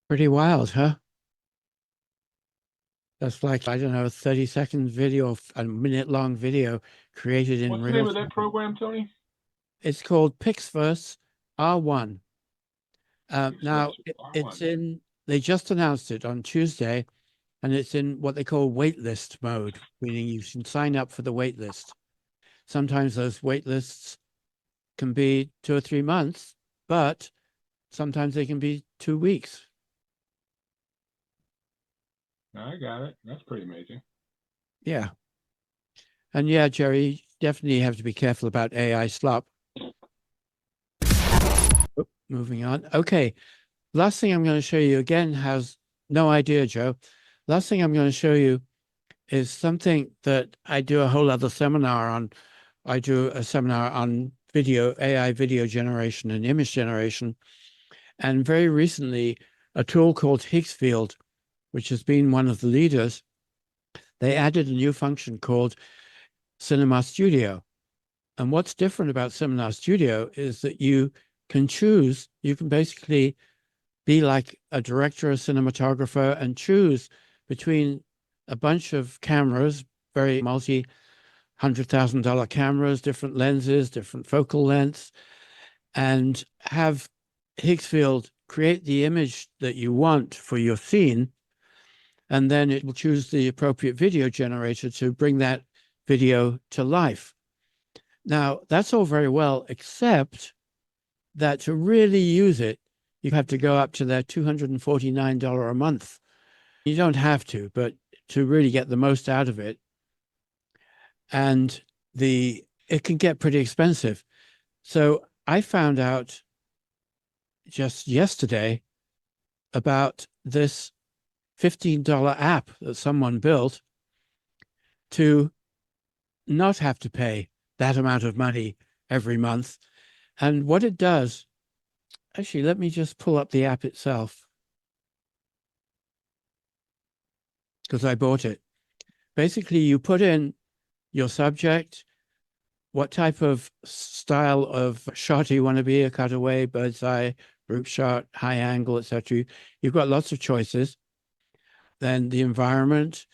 Speaker 1: Pretty wild, huh? That's like, I don't know, a 30-second video, a minute-long video created in
Speaker 5: What's the
Speaker 1: real
Speaker 5: name of that
Speaker 1: time.
Speaker 5: program, Tony?
Speaker 1: It's called Pixverse R1. Now,
Speaker 5: R1.
Speaker 1: it's in, they just announced it on Tuesday, and it's in what they call waitlist mode, meaning you can sign up for the waitlist. Sometimes those waitlists can be 2 or 3 months, but sometimes they can be 2 weeks.
Speaker 5: I got it. That's pretty amazing.
Speaker 1: Yeah. And yeah, Jerry, you definitely have to be careful about AI slop. Oh, moving on. Okay. Last thing I'm going to show you again has no idea, Joe. Last thing I'm going to show you is something that I do a whole other seminar on. I do a seminar on video, AI video generation and image generation. And very recently, a tool called Higgsfield, which has been one of the leaders, they added a new function called Cinema Studio. And what's different about Cinema Studio is that you can choose, you can basically be like a director, a cinematographer, and choose between a bunch of cameras, very $100,000 cameras, different lenses, different focal lengths, and have Higgsfield create the image that you want for your scene. And then it will choose the appropriate video generator to bring that video to life. Now, that's all very well, except that to really use it, you have to go up to that $249 a month. You don't have to, but to really get the most out of it, and it can get pretty expensive. So I found out just yesterday about this $15 app that someone built to not have to pay that amount of money every month. And what it does, actually, let me just pull up the app itself, because I bought it. Basically, you put in your subject, what type of style of shot you want to be, a cutaway, bird's eye, group shot, high angle, etc. You've got lots of choices. Then the environment,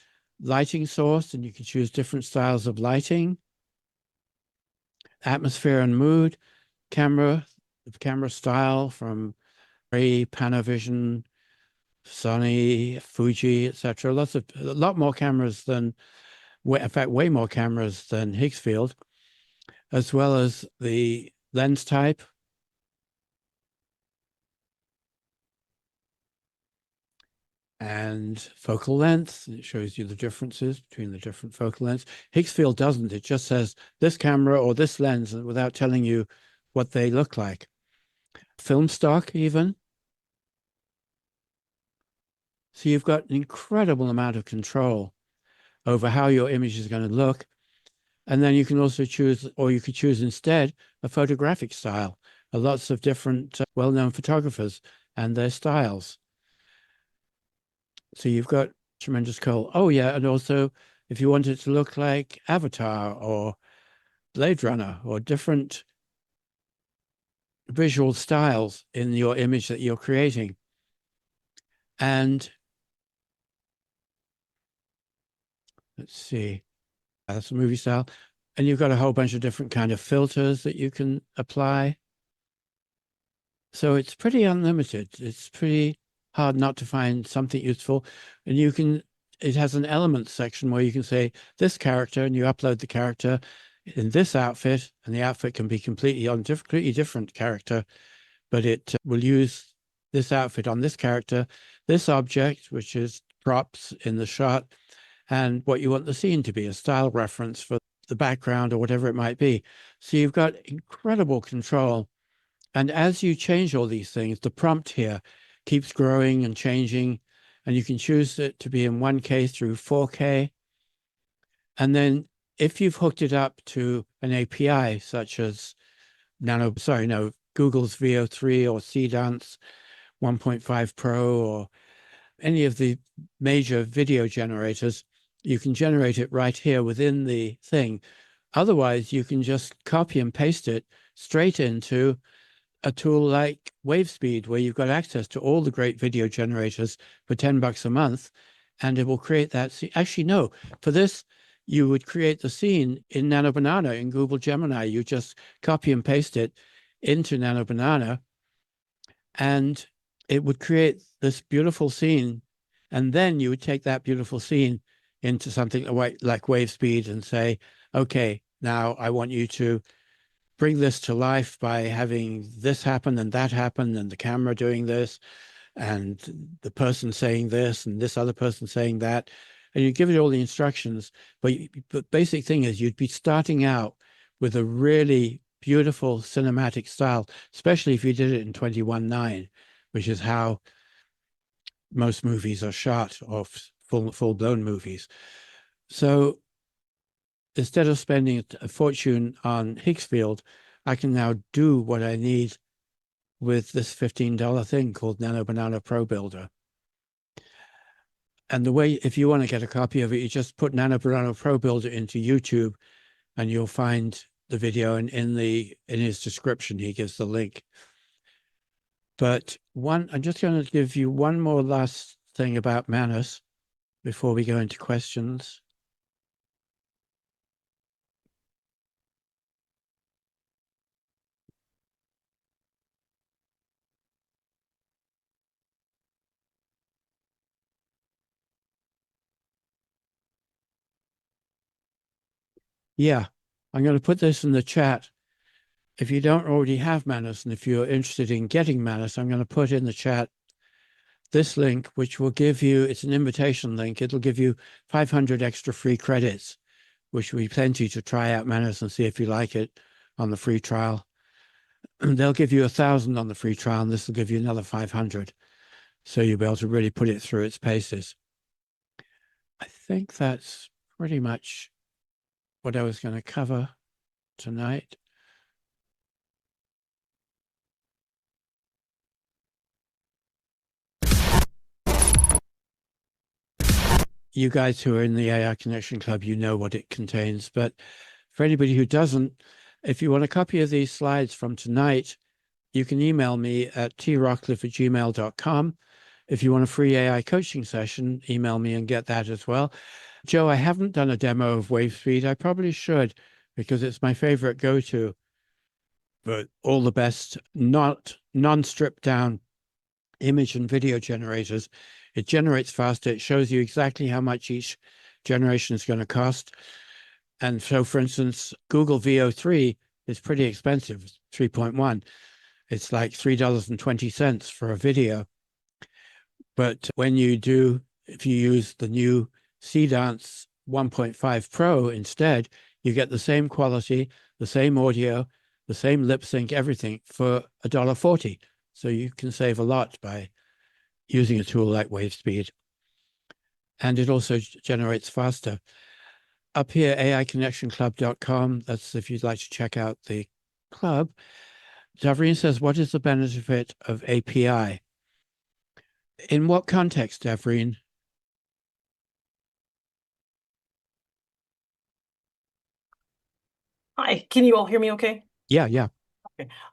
Speaker 1: lighting source, and you can choose different styles of lighting, atmosphere and mood, camera style from Ray, Panavision, Sony, Fuji, etc. A lot more cameras than, in fact, way more cameras than Higgsfield, as well as the lens type, and focal length. It shows you the differences between the different focal lengths. Higgsfield doesn't. It just says this camera or this lens without telling you what they look like. Film stock even. So you've got an incredible amount of control over how your image is going to look. And then you can also choose, or you could choose instead, a photographic style. Lots of different well-known photographers and their styles. So you've got tremendous control. Oh yeah, and also if you want it to look like Avatar or Blade Runner or different visual styles in your image that you're creating. And let's see, that's a movie style. And you've got a whole bunch of different kind of filters that you can apply. So it's pretty unlimited. It's pretty hard not to find something useful. And it has an elements section where you can say this character, and you upload the character in this outfit, and the outfit can be completely different character, but it will use this outfit on this character, this object, which is props in the shot, and what you want the scene to be, a style reference for the background or whatever it might be. So you've got incredible control. And as you change all these things, the prompt here keeps growing and changing, and you can choose it to be in 1K through 4K. And then if you've hooked it up to an API such as Google's VO3 or Cdance 1.5 Pro or any of the major video generators, you can generate it right here within the thing. Otherwise, you can just copy and paste it straight into a tool like WaveSpeed, where you've got access to all the great video generators for $10 a month, and it will create that scene. Actually, no, for this, you would create the scene in Nano Banana in Google Gemini. You just copy and paste it into Nano Banana, and it would create this beautiful scene. And then you would take that beautiful scene into something like WaveSpeed and say, okay, now I want you to bring this to life by having this happen and that happen, and the camera doing this, and the person saying this, and this other person saying that. And you give it all the instructions. But the basic thing is you'd be starting out with a really beautiful cinematic style, especially if you did it in 21:9, which is how most movies are shot, or full-blown movies. So instead of spending a fortune on Higgsfield, I can now do what I need with this $15 thing called Nano Banana Pro Builder. And the way, if you want to get a copy of it, you just put Nano Banana Pro Builder into YouTube, and you'll find the video, and in his description, he gives the link. But I'm just going to give you one more last thing about Manus before we go into questions. Yeah, I'm going to put this in the chat. If you don't already have Manus, and if you're interested in getting Manus, I'm going to put in the chat this link, which will give you, it's an invitation link. It'll give you 500 extra free credits, which will be plenty to try out Manus and see if you like it on the free trial. They'll give you 1,000 on the free trial, and this will give you another 500. So you'll be able to really put it through its paces. I think that's pretty much what I was going to cover tonight. You guys who are in the AI Connection Club, you know what it contains. But for anybody who doesn't, if you want a copy of these slides from tonight, you can email me at trockcliffe@gmail.com. If you want a free AI coaching session, email me and get that as well. Joe, I haven't done a demo of WaveSpeed. I probably should, because it's my favorite go-to. But all the best, non-stripped down image and video generators. It generates faster. It shows you exactly how much each generation is going to cost. And so, for instance, Google VO3 is pretty expensive, 3.1. It's like $3.20 for a video. But when you do, if you use the new C-Dance 1.5 Pro instead, you get the same quality, the same audio, the same lip sync, everything for $1.40. So you can save a lot by using a tool like WaveSpeed. And it also generates faster. Up here, AIConnectionClub.com. That's if you'd like to check out the club. Davreen says, what is the benefit of API? In what context, Davreen?
Speaker 6: Hi, can you all hear me okay?
Speaker 1: Yeah.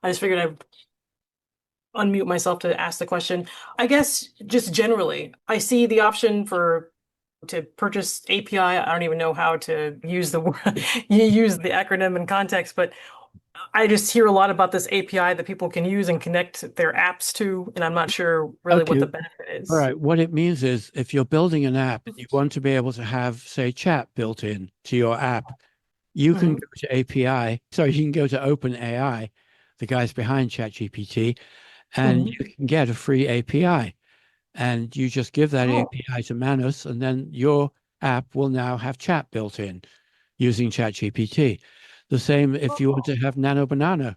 Speaker 6: I just figured I'd unmute myself to ask the question. I guess just generally, I see the option to purchase API. I don't even know how to use the word, you use the acronym in context, but I just hear a lot about this API that people can use and connect their apps to, and I'm not sure really what
Speaker 1: Okay.
Speaker 6: the benefit is.
Speaker 1: All right. What it means is if you're building an app and you want to be able to have, say, chat built in to your app, you can go to API. So you can go to OpenAI, the guys behind ChatGPT, and you can get a free API. And you just give that API to Manus, and then your app will now have chat built in using ChatGPT. The same if you want to have Nano Banana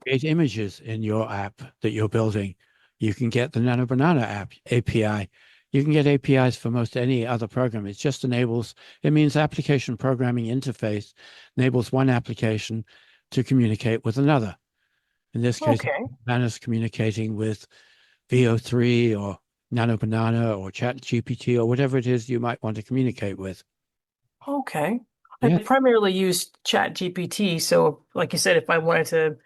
Speaker 1: create images in your app that you're building. You can get the Nano Banana app API. You can get APIs for most any other program. It just enables, it means application programming interface enables one application to communicate with another. In this case, Manus communicating with VO3 or Nano Banana or ChatGPT or whatever it is you might want to communicate with.
Speaker 6: Okay.
Speaker 1: Yeah.
Speaker 6: I primarily use ChatGPT, so like you said, if I wanted to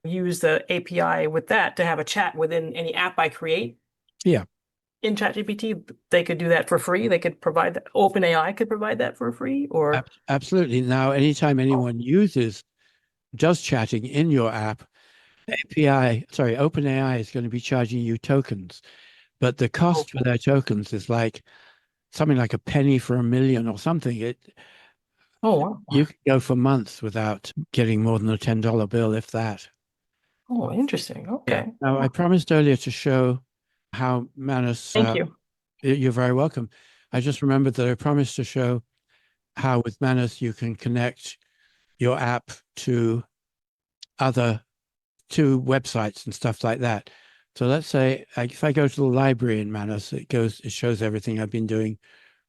Speaker 6: use the API with that to have a chat within any app I create, in ChatGPT, they could do that for free. They could provide that. OpenAI could provide that for free, or
Speaker 1: Absolutely. Now, anytime anyone does chatting in your app, OpenAI is going to be charging you tokens, but the cost for their tokens is like something like a penny for a million or something. You can go for months without getting more than a $10 bill, if that.
Speaker 6: Oh, interesting. Okay.
Speaker 1: Now, I promised earlier to show how Manus.
Speaker 6: Thank you.
Speaker 1: You're very welcome. I just remembered that I promised to show how with Manus you can connect your app to websites and stuff like that. So let's say if I go to the library in Manus, it shows everything I've been doing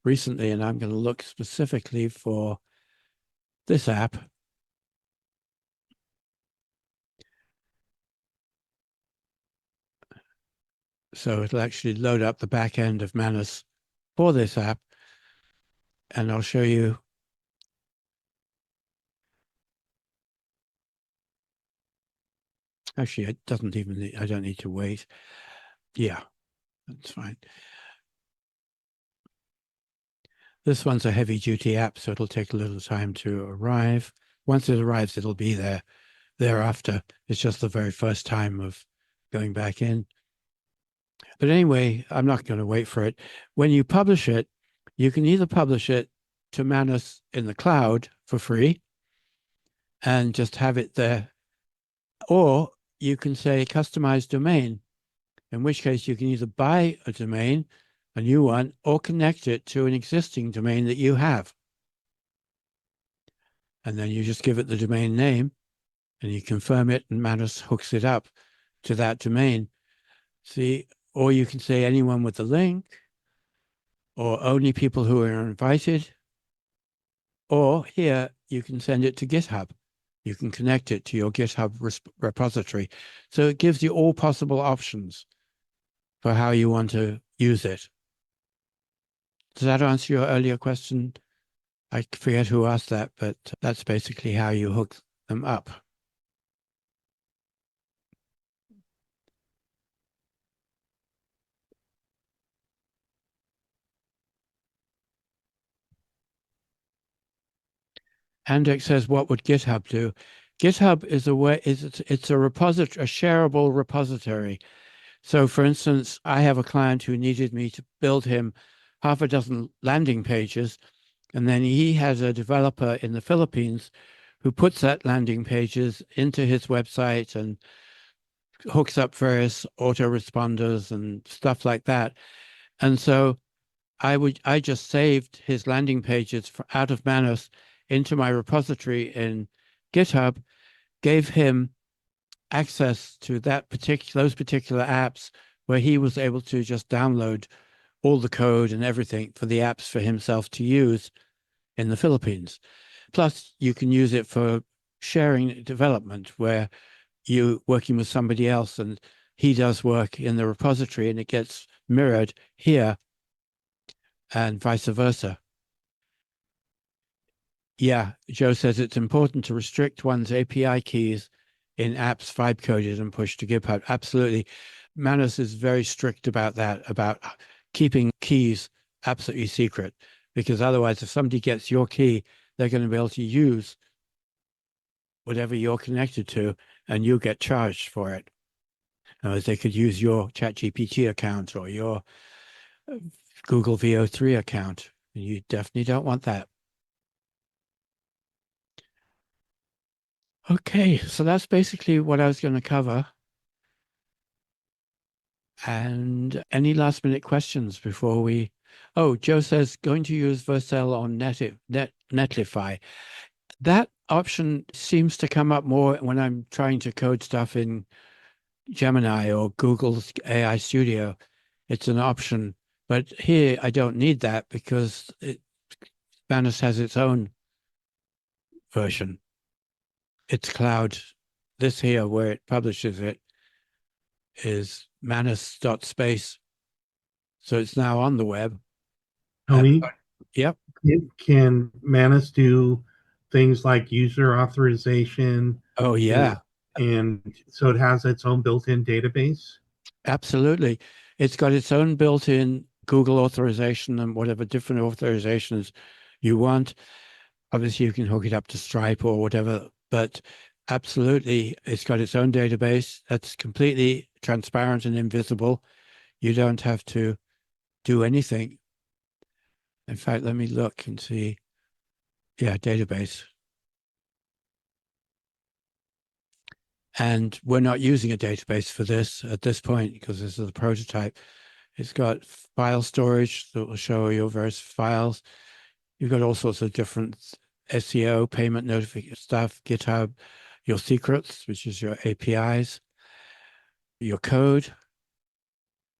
Speaker 1: recently, and I'm going to look specifically for this app. So it'll actually load up the back end of Manus for this app, and I'll show you. Actually, it doesn't even, I don't need to wait. Yeah, that's fine. This one's a heavy duty app, so it'll take a little time to arrive. Once it arrives, it'll be there thereafter. It's just the very first time of going back in. But anyway, I'm not going to wait for it. When you publish it, you can either publish it to Manus in the cloud for free and just have it there, or you can say customized domain, in which case you can either buy a domain, a new one, or connect it to an existing domain that you have. And then you just give it the domain name and you confirm it, and Manus hooks it up to that domain. See, or you can say anyone with the link, or only people who are invited, or here you can send it to GitHub. You can connect it to your GitHub repository. So it gives you all possible options for how you want to use it. Does that answer your earlier question? I forget who asked that, but that's basically how you hook them up. Andek says, what would GitHub do? GitHub is a way, it's a repository, a shareable repository. So for instance, I have a client who needed me to build him half a dozen landing pages. And then he has a developer in the Philippines who puts that landing pages into his website and hooks up various autoresponders and stuff like that. And so I just saved his landing pages out of Manus into my repository in GitHub, gave him access to those particular apps where he was able to just download all the code and everything for the apps for himself to use in the Philippines. Plus, you can use it for sharing development where you're working with somebody else and he does work in the repository and it gets mirrored here and vice versa. Yeah, Joe says it's important to restrict one's API keys in apps vibe coded and pushed to GitHub. Absolutely. Manus is very strict about that, about keeping keys absolutely secret, because otherwise, if somebody gets your key, they're going to be able to use whatever you're connected to and you get charged for it. They could use your ChatGPT account or your Google VO3 account. You definitely don't want that. Okay, so that's basically what I was going to cover. And any last minute questions before we... Oh, Joe says, going to use Vercel on Netlify. That option seems to come up more when I'm trying to code stuff in Gemini or Google's AI Studio. It's an option. But here I don't need that because Manus has its own version. It's cloud. This here, where it publishes it, is manus.space. So it's now on the web.
Speaker 3: Tony,
Speaker 1: Yep.
Speaker 3: can Manus do things like user authorization?
Speaker 1: Oh, yeah.
Speaker 3: And so it has its own built-in database?
Speaker 1: Absolutely. It's got its own built-in Google authorization and whatever different authorizations you want. Obviously, you can hook it up to Stripe or whatever, but absolutely, it's got its own database that's completely transparent and invisible. You don't have to do anything. In fact, let me look and see. Yeah, database. And we're not using a database for this at this point because this is a prototype. It's got file storage that will show your various files. You've got all sorts of different SEO, payment notification stuff, GitHub, your secrets, which is your APIs, your code,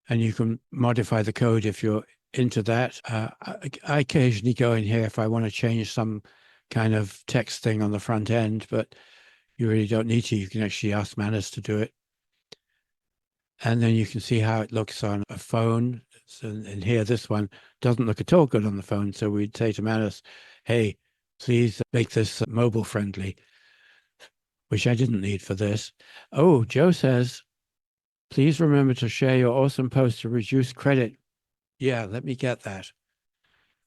Speaker 1: and you can modify the code if you're into that. I occasionally go in here if I want to change some kind of text thing on the front end, but you really don't need to. You can actually ask Manus to do it. And then you can see how it looks on a phone. And here, this one doesn't look at all good on the phone. So we'd say to Manus, hey, please make this mobile friendly, which I didn't need for this. Oh, Joe says, please remember to share your awesome post to reduce credit. Yeah, let me get that.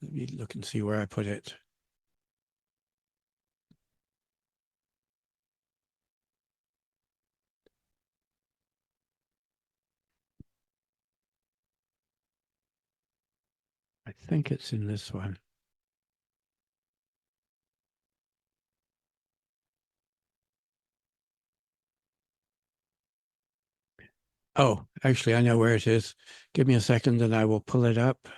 Speaker 1: Let me look and see where I put it. I think it's in this one. Oh, actually, I know where it is. Give me a second and I will pull it up.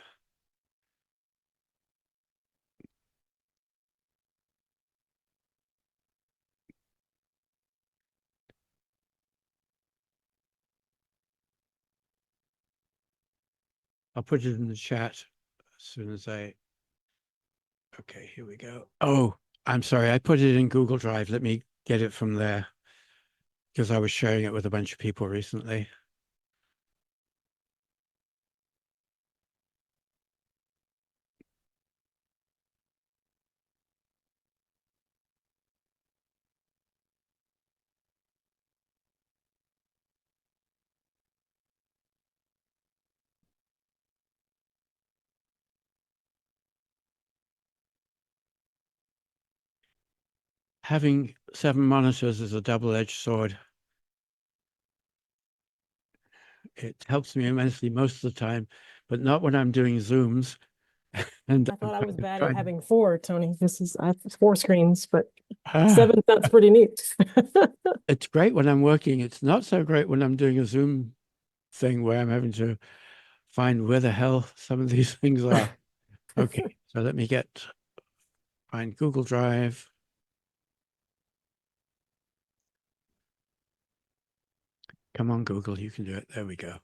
Speaker 1: I'll put it in the chat as soon as okay, here we go. Oh, I'm sorry. I put it in Google Drive. Let me get it from there because I was sharing it with a bunch of people recently. Having 7 monitors is a double-edged sword. It helps me immensely most of the time, but not when I'm doing Zooms. And
Speaker 6: I thought I was bad at
Speaker 1: trying-
Speaker 6: having 4, Tony. I have 4 screens, but
Speaker 1: Ah,
Speaker 6: 7 sounds pretty neat.
Speaker 1: it's great when I'm working. It's not so great when I'm doing a Zoom thing where I'm having to find where the hell some of these things are. Okay, so let me find Google Drive. Come on, Google, you can do it. There we go.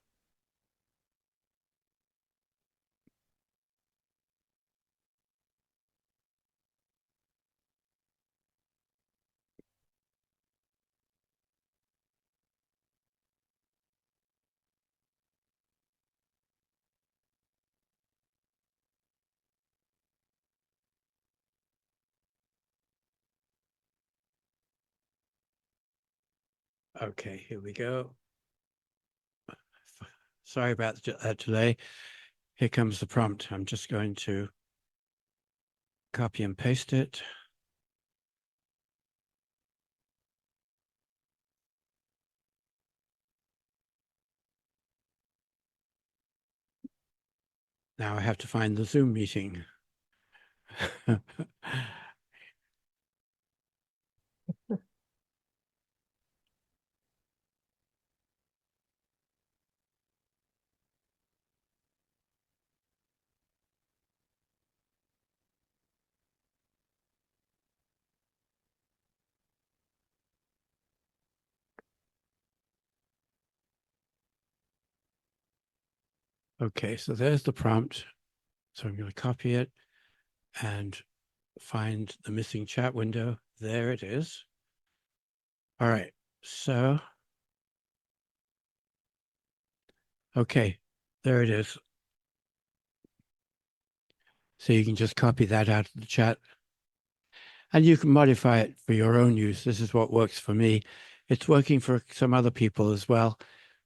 Speaker 1: Okay, here we go. Sorry about that delay. Here comes the prompt. I'm just going to copy and paste it. Now I have to find the Zoom meeting. Okay, so there's the prompt. So I'm going to copy it and find the missing chat window. There it is. All right, so, okay, there it is. So you can just copy that out of the chat and you can modify it for your own use. This is what works for me. It's working for some other people as well,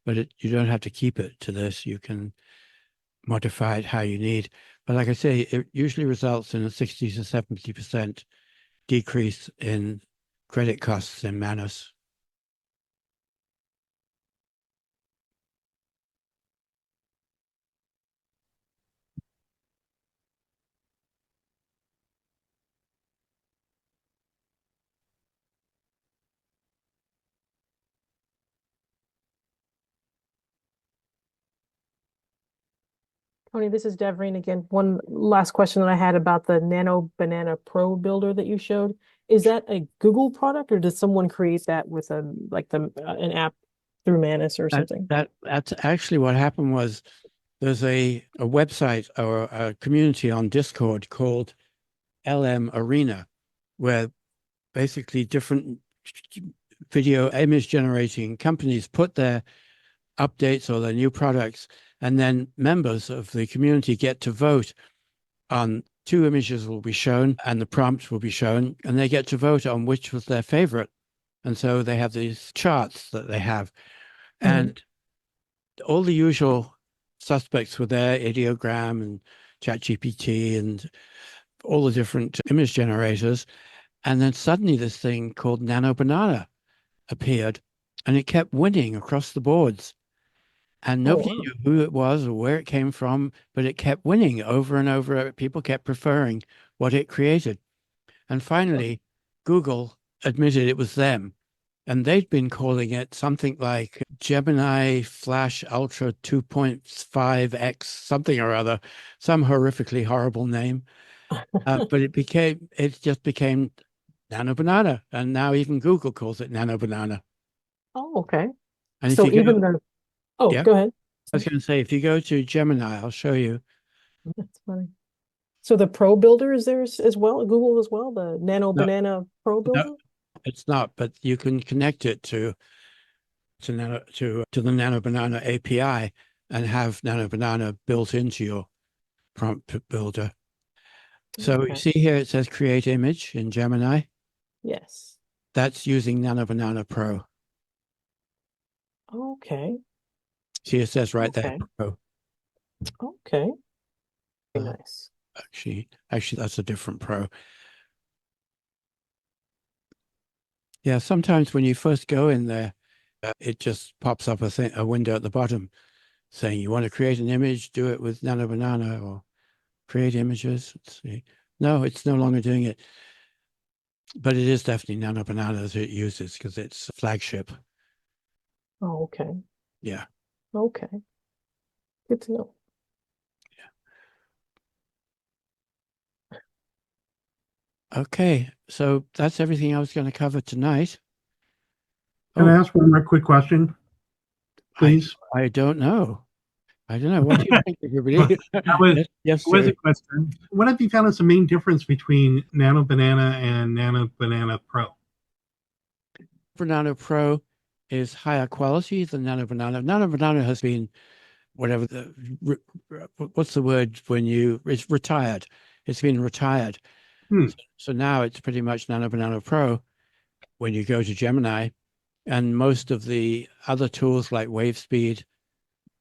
Speaker 1: but you don't have to keep it to this. You can modify it how you need. But like I say, it usually results in a 60 to 70% decrease in credit costs in Manus.
Speaker 6: Tony, this is Devreen again. One last question that I had about the Nano Banana Pro Builder that you showed. Is that a Google product, or did someone create that with an app through Manus or something?
Speaker 1: That's actually what happened was there's a website or a community on Discord called LM Arena, where basically different video image generating companies put their updates or their new products, and then members of the community get to vote on 2 images will be shown and the prompt will be shown, and they get to vote on which was their favorite. And so they have these charts that they have. And all the usual suspects were there, Ideogram and ChatGPT and all the different image generators. And then suddenly this thing called Nano Banana appeared, and it kept winning across the boards. And nobody knew who it was or where it came from, but it kept winning over and over. People kept preferring what it created. And finally, Google admitted it was them. And they'd been calling it something like Gemini Flash Ultra 2.5X, something or other, some horrifically horrible name. But it just became Nano Banana. And now even Google calls it Nano Banana.
Speaker 6: Oh, okay.
Speaker 1: And
Speaker 6: So
Speaker 1: if you
Speaker 6: even
Speaker 1: go,
Speaker 6: the, oh,
Speaker 1: yeah.
Speaker 6: go ahead.
Speaker 1: I was going to say, if you go to Gemini, I'll show you.
Speaker 6: That's funny. So the Pro Builder is there as well, Google as well, the Nano Banana Pro Builder?
Speaker 1: It's not, but you can connect it to the Nano Banana API and have Nano Banana built into your prompt builder. So you see here it says create image in Gemini.
Speaker 6: Yes.
Speaker 1: That's using Nano Banana Pro.
Speaker 6: Okay.
Speaker 1: See, it says right there, Pro.
Speaker 6: Okay. Very nice.
Speaker 1: Actually, that's a different Pro. Yeah, sometimes when you first go in there, it just pops up a window at the bottom saying you want to create an image, do it with Nano Banana or create images. Let's see. No, it's no longer doing it. But it is definitely Nano Banana that it uses because it's a flagship.
Speaker 6: Oh, okay.
Speaker 1: Yeah.
Speaker 6: Okay. Good to know.
Speaker 1: Okay, so that's everything I was going to cover tonight.
Speaker 3: Can I ask one more quick question, please?
Speaker 1: I don't know. I don't know. What do you think, everybody?
Speaker 3: Yes, was a question. What have you found is the main difference between Nano Banana and Nano Banana Pro?
Speaker 1: Banana Pro is higher quality than Nano Banana. Nano Banana has been whatever what's the word when it's retired. It's been retired. So now it's pretty much Nano Banana Pro when you go to Gemini, and most of the other tools like WaveSpeed,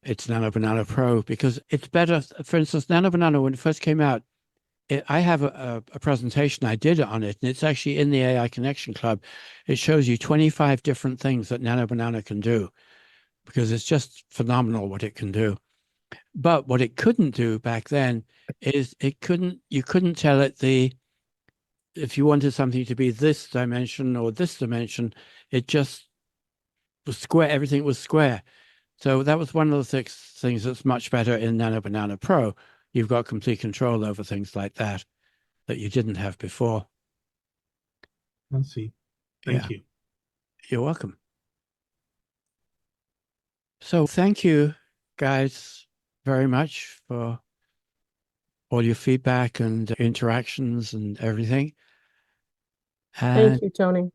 Speaker 1: it's Nano Banana Pro because it's better. For instance, Nano Banana, when it first came out, I have a presentation I did on it, and it's actually in the AI Connection Club. It shows you 25 different things that Nano Banana can do because it's just phenomenal what it can do. But what it couldn't do back then is you couldn't tell it if you wanted something to be this dimension or this dimension, it just was square. Everything was square. So that was one of the things that's much better in Nano Banana Pro. You've got complete control over things like that you didn't have before.
Speaker 3: Let's see. Thank you.
Speaker 1: You're welcome. So thank you, guys, very much for all your feedback and interactions and everything. And
Speaker 6: thank you, Tony.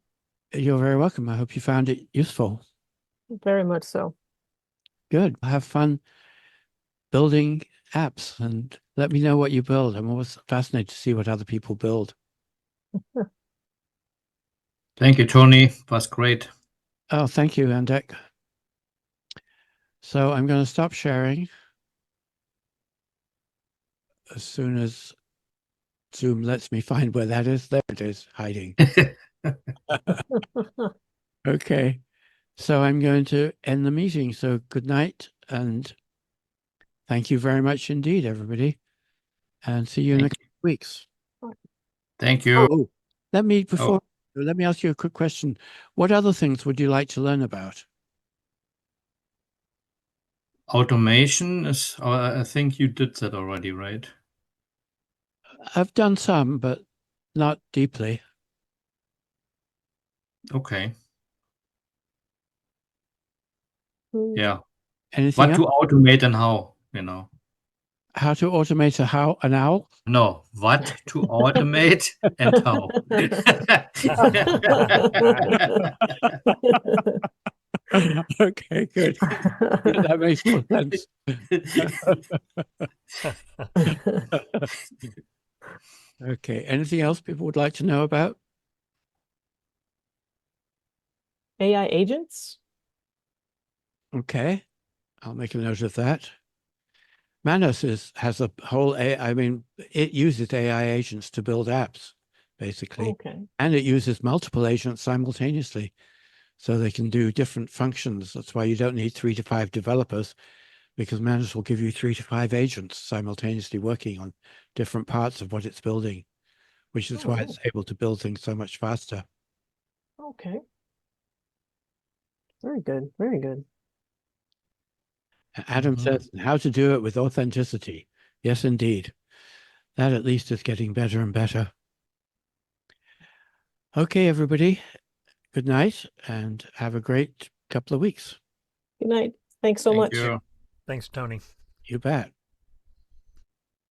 Speaker 1: You're very welcome. I hope you found it useful.
Speaker 6: Very much so.
Speaker 1: Good. Have fun building apps and let me know what you build. I'm always fascinated to see what other people build.
Speaker 7: Thank you, Tony. It was great.
Speaker 1: Oh, thank you, Andek. So I'm going to stop sharing as soon as Zoom lets me find where that is. There it is, hiding. Okay. So I'm going to end the meeting. So good night and thank you very much indeed, everybody. And see you in a couple of weeks.
Speaker 7: Thank you.
Speaker 1: Oh, let me ask you a quick question. What other things would you like to learn about?
Speaker 7: Automation is, I think you did that already, right?
Speaker 1: I've done some, but not deeply.
Speaker 7: Okay. Yeah.
Speaker 1: Anything
Speaker 7: What to automate and how,
Speaker 1: How to automate an owl?
Speaker 7: No, what to automate and how.
Speaker 1: Okay, good. Yeah, that makes more sense. Okay, anything else people would like to know about?
Speaker 6: AI agents?
Speaker 1: Okay, I'll make a note of that. Manus has a whole it uses AI agents to build apps, basically.
Speaker 6: Okay.
Speaker 1: And it uses multiple agents simultaneously. So they can do different functions. That's why you don't need 3 to 5 developers, because Manus will give you 3 to 5 agents simultaneously working on different parts of what it's building, which is why it's able to build things so much faster.
Speaker 6: Okay. Very good. Very good.
Speaker 1: Adam says, how to do it with authenticity. Yes, indeed. That at least is getting better and better. Okay, everybody. Good night and have a great couple of weeks.
Speaker 6: Good night. Thanks so much.
Speaker 7: you.
Speaker 8: Thanks, Tony.
Speaker 1: You bet.